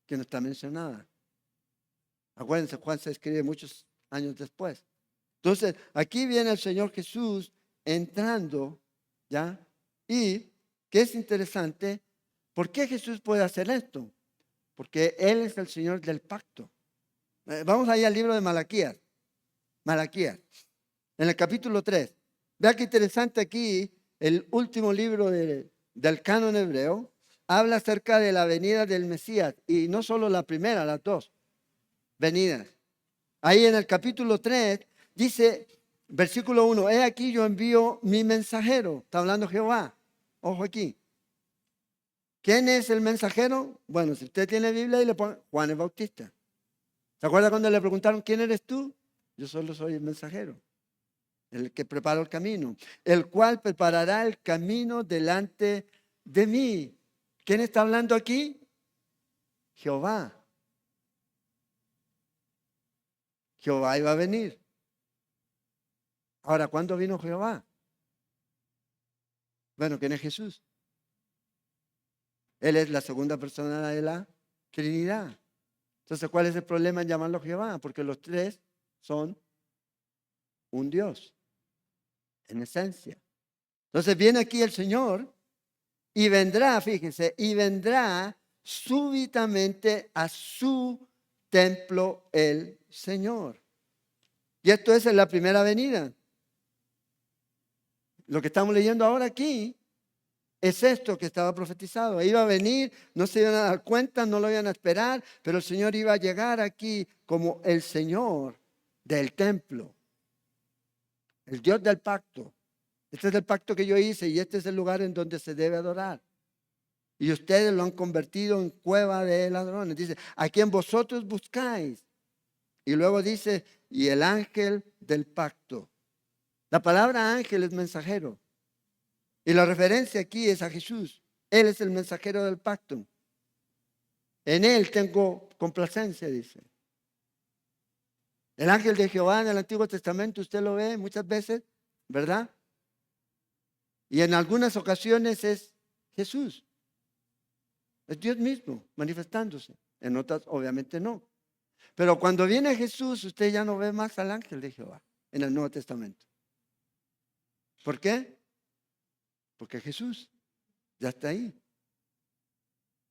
que no está mencionada. Acuérdense, Juan se escribe muchos años después. Entonces, aquí viene el Señor Jesús entrando, ¿ya? Y, que es interesante, ¿por qué Jesús puede hacer esto? Porque Él es el Señor del pacto. Vamos ahí al libro de Malaquías. Malaquías, en el capítulo 3. Vea qué interesante aquí, el último libro del canon hebreo, habla acerca de la venida del Mesías. Y no solo la primera, las dos venidas. Ahí en el capítulo 3 dice, versículo 1, he aquí yo envío mi mensajero. Está hablando Jehová. Ojo aquí. ¿Quién es el mensajero? Bueno, si usted tiene Biblia y le pone Juan el Bautista. ¿Se acuerda cuando le preguntaron quién eres tú? Yo solo soy el mensajero, el que prepara el camino, el cual preparará el camino delante de mí. ¿Quién está hablando aquí? Jehová. Jehová iba a venir. Ahora, ¿cuándo vino Jehová? Bueno, ¿quién es Jesús? Él es la segunda persona de la Trinidad. Entonces, ¿cuál es el problema en llamarlo Jehová? Porque los tres son un Dios, en esencia. Entonces viene aquí el Señor y vendrá, fíjense, y vendrá súbitamente a su templo el Señor. Y esto es en la primera venida. Lo que estamos leyendo ahora aquí es esto que estaba profetizado. Iba a venir, no se iban a dar cuenta, no lo iban a esperar, pero el Señor iba a llegar aquí como el Señor del templo, el Dios del pacto. Este es el pacto que yo hice y este es el lugar en donde se debe adorar. Y ustedes lo han convertido en cueva de ladrones. Dice, a quien vosotros buscáis. Y luego dice, y el ángel del pacto. La palabra ángel es mensajero. Y la referencia aquí es a Jesús. Él es el mensajero del pacto. En él tengo complacencia, dice. El ángel de Jehová en el Antiguo Testamento, usted lo ve muchas veces, ¿verdad? Y en algunas ocasiones es Jesús. Es Dios mismo manifestándose. En otras, obviamente no. Pero cuando viene Jesús, usted ya no ve más al ángel de Jehová en el Nuevo Testamento. ¿Por qué? Porque Jesús ya está ahí.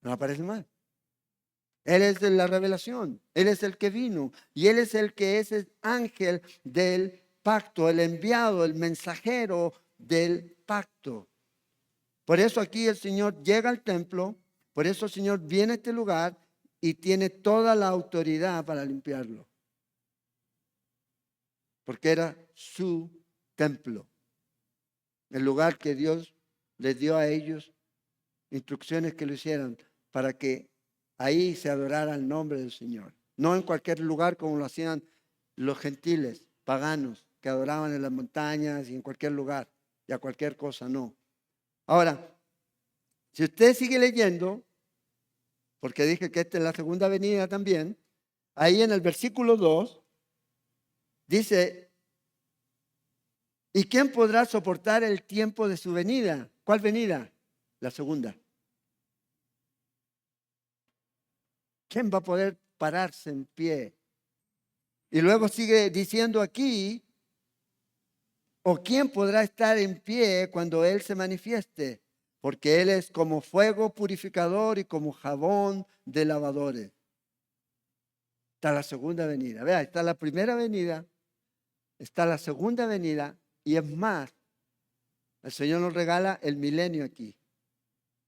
No aparece más. Él es de la revelación. Él es el que vino. Y Él es el que es el ángel del pacto, el enviado, el mensajero del pacto. Por eso aquí el Señor llega al templo. Por eso el Señor viene a este lugar y tiene toda la autoridad para limpiarlo. Porque era su templo. El lugar que Dios les dio a ellos instrucciones que lo hicieran para que ahí se adorara el nombre del Señor. No en cualquier lugar como lo hacían los gentiles, paganos, que adoraban en las montañas y en cualquier lugar y a cualquier cosa, no. Ahora, si usted sigue leyendo, porque dije que esta es la segunda venida también, ahí en el versículo 2 dice, ¿y quién podrá soportar el tiempo de su venida? ¿Cuál venida? La segunda. ¿Quién va a poder pararse en pie? Y luego sigue diciendo aquí, ¿o quién podrá estar en pie cuando Él se manifieste? Porque Él es como fuego purificador y como jabón de lavadores. Está la segunda venida. Vea, está la primera venida, está la segunda venida y es más, el Señor nos regala el milenio aquí.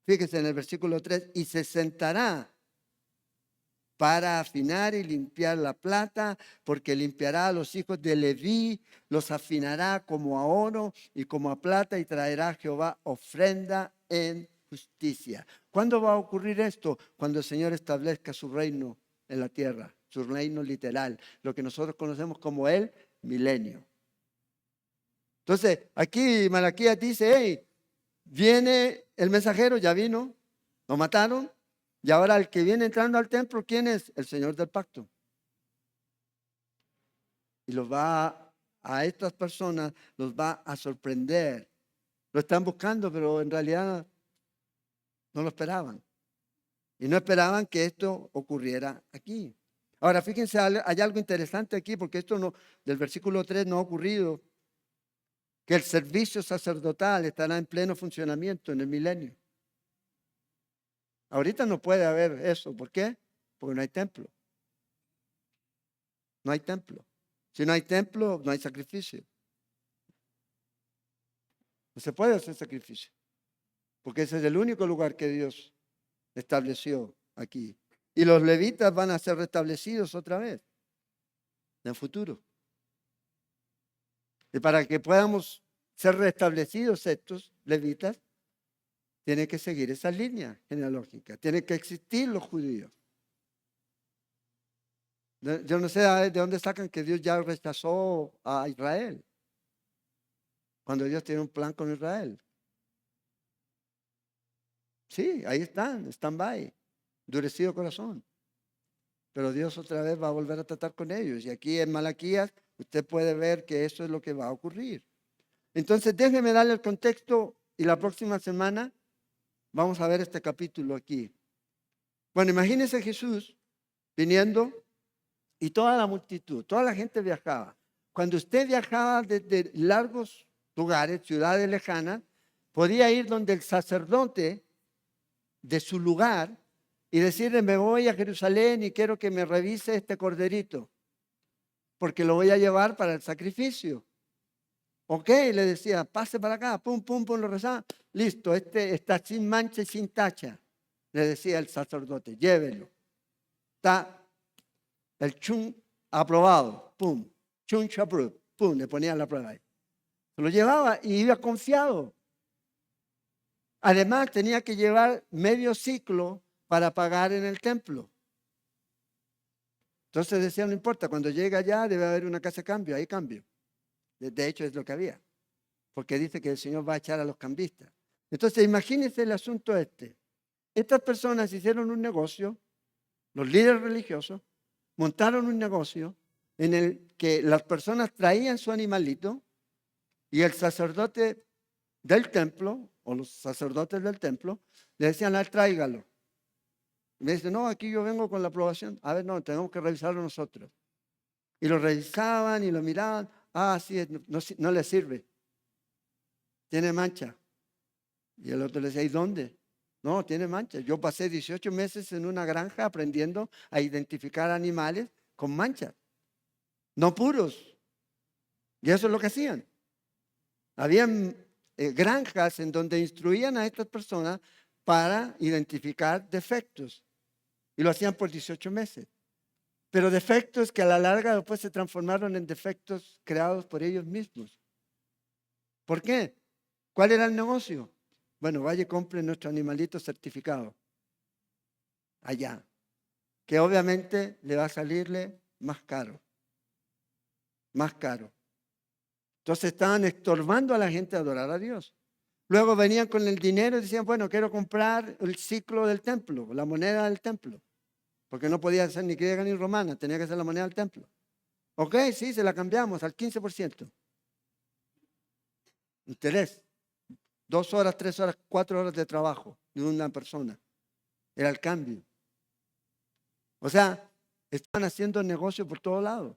Fíjese en el versículo 3, y se sentará para afinar y limpiar la plata, porque limpiará a los hijos de Leví, los afinará como a oro y como a plata, y traerá a Jehová ofrenda en justicia. ¿Cuándo va a ocurrir esto? Cuando el Señor establezca su reino en la tierra, su reino literal, lo que nosotros conocemos como el milenio. Entonces, aquí Malaquías dice, hey, viene el mensajero, ya vino, lo mataron, y ahora el que viene entrando al templo, ¿quién es? El Señor del pacto. Y a estas personas los va a sorprender. Lo están buscando, pero en realidad no lo esperaban. Y no esperaban que esto ocurriera aquí. Ahora, fíjense, hay algo interesante aquí, porque esto no, del versículo 3 no ha ocurrido, que el servicio sacerdotal estará en pleno funcionamiento en el milenio. Ahorita no puede haber eso. ¿Por qué? Porque no hay templo. No hay templo. Si no hay templo, no hay sacrificio. No se puede hacer sacrificio. Porque ese es el único lugar que Dios estableció aquí. Y los levitas van a ser restablecidos otra vez en el futuro. Y para que podamos ser restablecidos estos levitas, tiene que seguir esa línea genealógica. Tiene que existir los judíos. Yo no sé de dónde sacan que Dios ya rechazó a Israel, cuando Dios tiene un plan con Israel. Sí, ahí están, stand-by, endurecido corazón. Pero Dios otra vez va a volver a tratar con ellos. Y aquí en Malaquías usted puede ver que eso es lo que va a ocurrir. Entonces déjeme darle el contexto y la próxima semana vamos a ver este capítulo aquí. Bueno, imagínese Jesús viniendo y toda la multitud, toda la gente viajaba. Cuando usted viajaba desde largos lugares, ciudades lejanas, podía ir donde el sacerdote de su lugar y decirle, me voy a Jerusalén y quiero que me revise este corderito, porque lo voy a llevar para el sacrificio. Ok, le decía, pase para acá, pum, pum, pum, lo rezaba. Listo, este está sin mancha y sin tacha, le decía el sacerdote, llévelo. Está el chun aprobado, pum, chun approved, pum, le ponía la prueba ahí. Se lo llevaba y iba confiado. Además, tenía que llevar medio ciclo para pagar en el templo. Entonces decía, no importa, cuando llega allá debe haber una casa de cambio, hay cambio. De hecho es lo que había, porque dice que el Señor va a echar a los cambistas. Entonces imagínense el asunto este. Estas personas hicieron un negocio, los líderes religiosos montaron un negocio en el que las personas traían su animalito y el sacerdote del templo o los sacerdotes del templo le decían, tráigalo. Y me dice, no, aquí yo vengo con la aprobación. A ver, no, tenemos que revisarlo nosotros. Y lo revisaban y lo miraban. Ah, sí, no le sirve. Tiene mancha. Y el otro le decía, ¿y dónde? No, tiene mancha. Yo pasé 18 meses en una granja aprendiendo a identificar animales con manchas, no puros. Y eso es lo que hacían. Habían granjas en donde instruían a estas personas para identificar defectos. Y lo hacían por 18 meses. Pero defectos que a la larga después se transformaron en defectos creados por ellos mismos. ¿Por qué? ¿Cuál era el negocio? Bueno, vaya y compre nuestro animalito certificado allá, que obviamente le va a salirle más caro. Más caro. Entonces estaban estorbando a la gente a adorar a Dios. Luego venían con el dinero y decían, bueno, quiero comprar el ciclo del templo, la moneda del templo. Porque no podía ser ni griega ni romana, tenía que ser la moneda del templo. Ok, sí, se la cambiamos al 15%. Interés. 2 horas, 3 horas, 4 horas de trabajo de una persona. Era el cambio. O sea, están haciendo negocio por todo lado.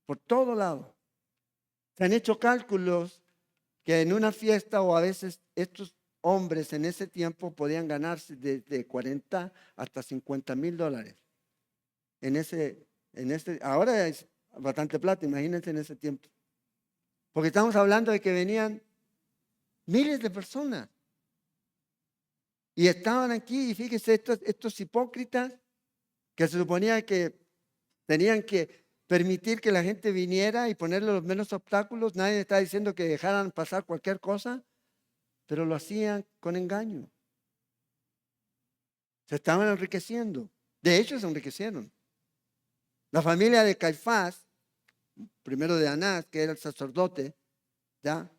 Por todo lado. Se han hecho cálculos que en una fiesta o a veces estos hombres en ese tiempo podían ganarse desde 40 hasta $50,000. Ahora es bastante plata, imagínense en ese tiempo. Porque estamos hablando de que venían miles de personas. Y estaban aquí, y fíjense, estos hipócritas que se suponía que tenían que permitir que la gente viniera y ponerle los menos obstáculos. Nadie está diciendo que dejaran pasar cualquier cosa, pero lo hacían con engaño. Se estaban enriqueciendo. De hecho, se enriquecieron. La familia de Caifás, primero de Anás, que era el sacerdote, ¿ya?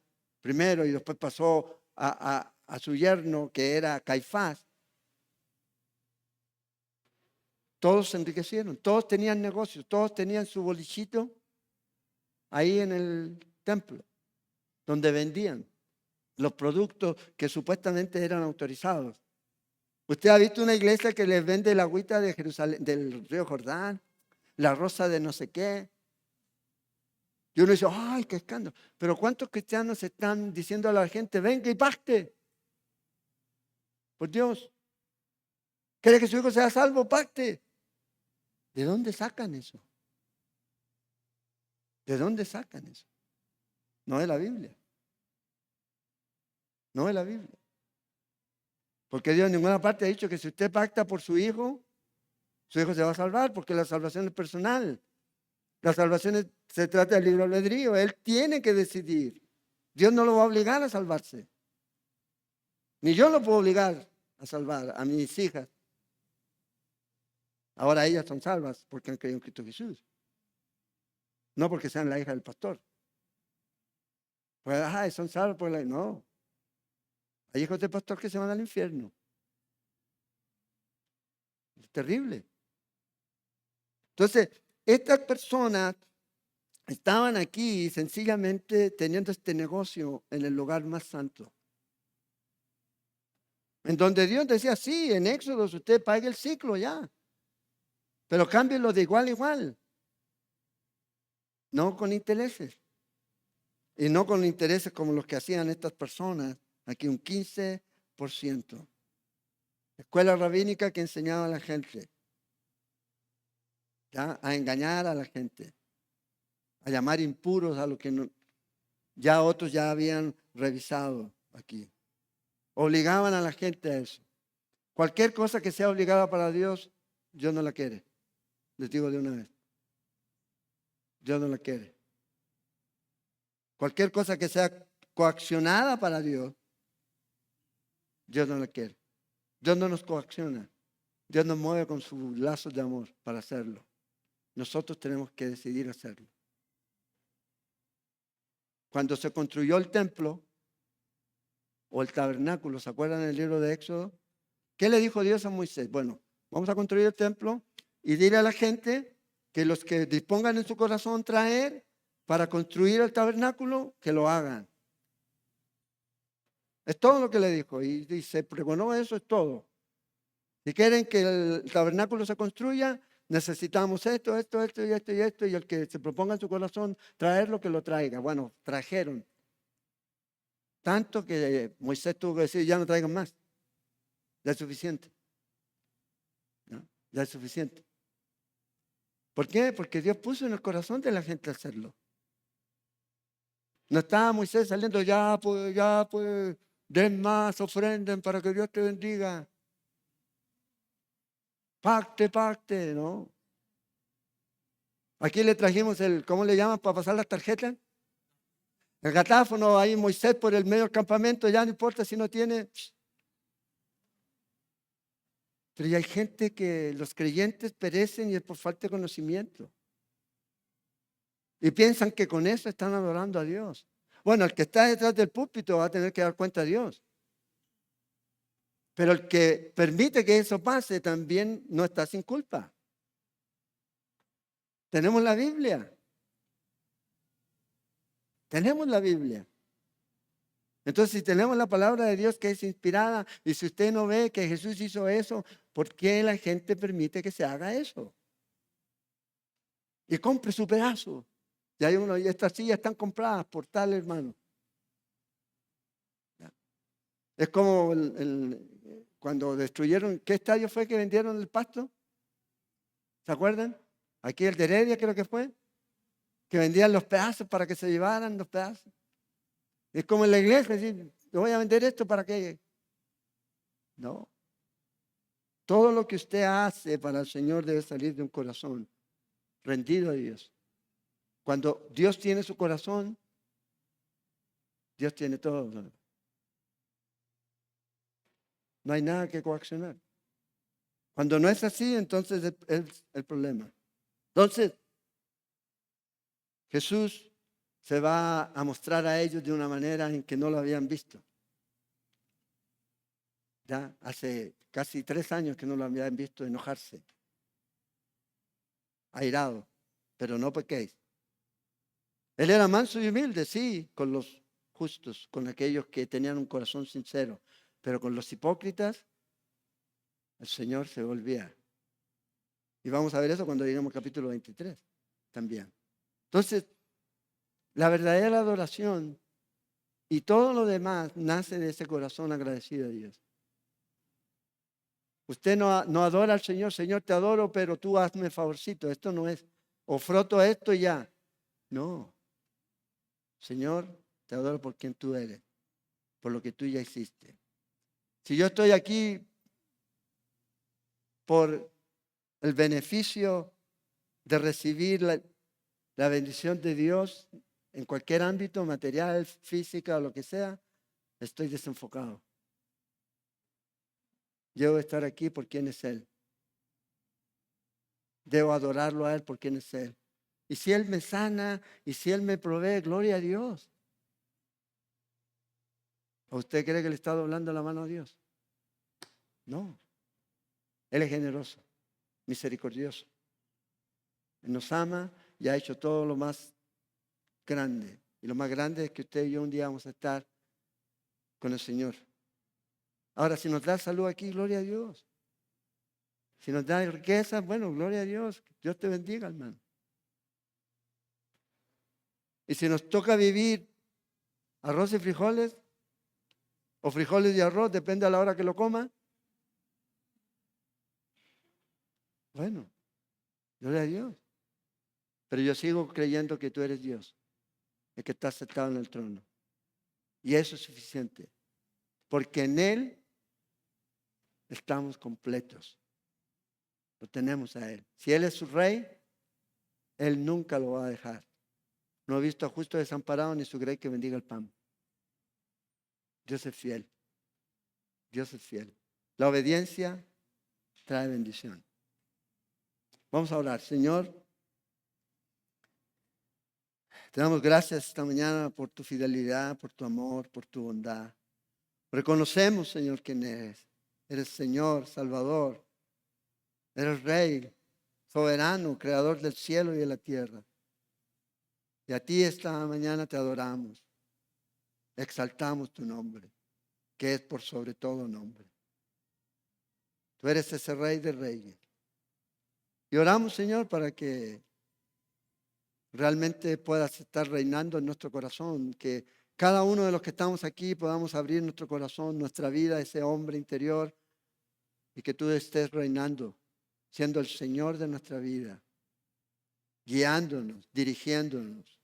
Primero, y después pasó a su yerno, que era Caifás. Todos se enriquecieron, todos tenían negocios, todos tenían su bolichito ahí en el templo, donde vendían los productos que supuestamente eran autorizados. ¿Usted ha visto una iglesia que les vende la agüita de Jerusalén, del río Jordán, la rosa de no sé qué? Y uno dice, ¡ay, qué escándalo! Pero ¿cuántos cristianos están diciendo a la gente, venga y pacte? Por Dios, ¿quiere que su hijo sea salvo? Pacte. ¿De dónde sacan eso? ¿De dónde sacan eso? No es la Biblia. No es la Biblia. Porque Dios en ninguna parte ha dicho que si usted pacta por su hijo se va a salvar, porque la salvación es personal. La salvación se trata del libre albedrío. Él tiene que decidir. Dios no lo va a obligar a salvarse. Ni yo lo puedo obligar a salvar a mis hijas. Ahora ellas son salvas porque han creído en Cristo Jesús. No porque sean la hija del pastor. Pues, son salvas por la... No. Hay hijos del pastor que se van al infierno. Es terrible. Entonces, estas personas estaban aquí sencillamente teniendo este negocio en el lugar más santo. En donde Dios decía, sí, en Éxodo usted pague el ciclo ya. Pero cámbienlo de igual a igual. No con intereses. Y no con intereses como los que hacían estas personas. Aquí un 15%. Escuela rabínica que enseñaba a la gente. ¿Ya? A engañar a la gente. A llamar impuros a los que no, ya otros ya habían revisado aquí. Obligaban a la gente a eso. Cualquier cosa que sea obligada para Dios, Dios no la quiere. Les digo de una vez. Dios no la quiere. Cualquier cosa que sea coaccionada para Dios, Dios no la quiere. Dios no nos coacciona. Dios nos mueve con sus lazos de amor para hacerlo. Nosotros tenemos que decidir hacerlo. Cuando se construyó el templo o el tabernáculo, ¿se acuerdan del libro de Éxodo? ¿Qué le dijo Dios a Moisés? Bueno, vamos a construir el templo y dile a la gente que los que dispongan en su corazón traer para construir el tabernáculo, que lo hagan. Es todo lo que le dijo y se pregonó eso, es todo. Si quieren que el tabernáculo se construya, necesitamos esto, esto, esto y esto y esto, y el que se proponga en su corazón traerlo, que lo traiga. Bueno, trajeron. Tanto que Moisés tuvo que decir, ya no traigan más. Ya es suficiente. ¿No? Ya es suficiente. ¿Por qué? Porque Dios puso en el corazón de la gente hacerlo. No estaba Moisés saliendo, ya pues, den más, ofrenden para que Dios te bendiga. Pacte, ¿no? Aquí le trajimos ¿cómo le llaman para pasar las tarjetas? El gatáfono, ahí Moisés por el medio del campamento, ya no importa si no tiene. Pero ya hay gente que los creyentes perecen y es por falta de conocimiento. Y piensan que con eso están adorando a Dios. Bueno, el que está detrás del púlpito va a tener que dar cuenta a Dios. Pero el que permite que eso pase también no está sin culpa. Tenemos la Biblia. Tenemos la Biblia. Entonces, si tenemos la palabra de Dios que es inspirada, y si usted no ve que Jesús hizo eso, ¿por qué la gente permite que se haga eso? Y compre su pedazo. Y estas sillas están compradas por tal hermano. Es como cuando destruyeron, ¿qué estadio fue que vendieron el pasto? ¿Se acuerdan? Aquí el de Heredia creo que fue, que vendían los pedazos para que se llevaran los pedazos. Es como en la iglesia, decir, le voy a vender esto para que... No. Todo lo que usted hace para el Señor debe salir de un corazón rendido a Dios. Cuando Dios tiene su corazón, Dios tiene todo. No hay nada que coaccionar. Cuando no es así, entonces es el problema. Entonces, Jesús se va a mostrar a ellos de una manera en que no lo habían visto. Ya hace casi 3 años que no lo habían visto enojarse, airado, pero no pequéis. Él era manso y humilde, sí, con los justos, con aquellos que tenían un corazón sincero, pero con los hipócritas, el Señor se volvía. Y vamos a ver eso cuando lleguemos al capítulo 23 también. Entonces, la verdadera adoración y todo lo demás nace de ese corazón agradecido a Dios. Usted no adora al Señor, Señor, te adoro, pero tú hazme favorcito. Esto no es, o froto esto y ya. No. Señor, te adoro por quien tú eres, por lo que tú ya hiciste. Si yo estoy aquí por el beneficio de recibir la bendición de Dios en cualquier ámbito, material, física o lo que sea, estoy desenfocado. Yo debo estar aquí por quien es Él. Debo adorarlo a Él por quien es Él. Y si Él me sana y si Él me provee, gloria a Dios. ¿O usted cree que le está doblando la mano a Dios? No. Él es generoso, misericordioso. Él nos ama y ha hecho todo lo más grande. Y lo más grande es que usted y yo un día vamos a estar con el Señor. Ahora, si nos da salud aquí, gloria a Dios. Si nos da riqueza, bueno, gloria a Dios. Dios te bendiga, hermano. Y si nos toca vivir arroz y frijoles, o frijoles y arroz, depende a la hora que lo coma, bueno, gloria a Dios. Pero yo sigo creyendo que tú eres Dios, el que está sentado en el trono. Y eso es suficiente. Porque en Él estamos completos. Lo tenemos a Él. Si Él es su rey, Él nunca lo va a dejar. No he visto a justo desamparado ni su grey que bendiga el pan. Dios es fiel. Dios es fiel. La obediencia trae bendición. Vamos a orar. Señor, te damos gracias esta mañana por tu fidelidad, por tu amor, por tu bondad. Reconocemos, Señor, quién eres. Eres Señor, Salvador. Eres Rey, soberano, creador del cielo y de la tierra. Y a ti esta mañana te adoramos. Exaltamos tu nombre, que es por sobre todo nombre. Tú eres ese Rey de reyes. Y oramos, Señor, para que realmente puedas estar reinando en nuestro corazón, que cada uno de los que estamos aquí podamos abrir nuestro corazón, nuestra vida, ese hombre interior, y que tú estés reinando, siendo el Señor de nuestra vida, guiándonos, dirigiéndonos.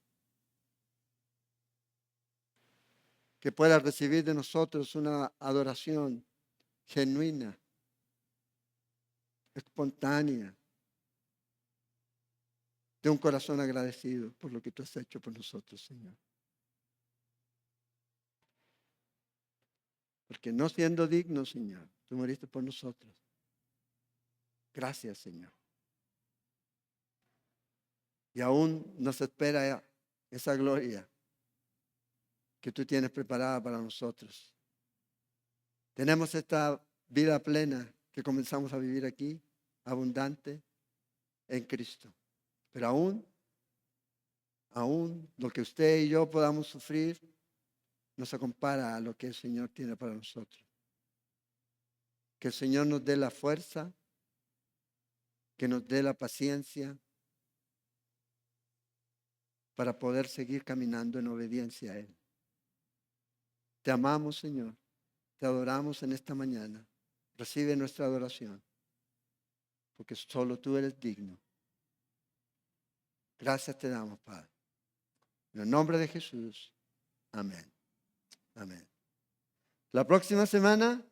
Que puedas recibir de nosotros una adoración genuina, espontánea, de un corazón agradecido por lo que tú has hecho por nosotros, Señor. Porque no siendo digno, Señor, tú moriste por nosotros. Gracias, Señor. Y aún nos espera esa gloria que tú tienes preparada para nosotros. Tenemos esta vida plena que comenzamos a vivir aquí, abundante en Cristo. Pero aún lo que usted y yo podamos sufrir, no se compara a lo que el Señor tiene para nosotros. Que el Señor nos dé la fuerza, que nos dé la paciencia para poder seguir caminando en obediencia a Él. Te amamos, Señor. Te adoramos en esta mañana. Recibe nuestra adoración, porque solo tú eres digno. Gracias te damos, Padre. En el nombre de Jesús. Amén. Amén. La próxima semana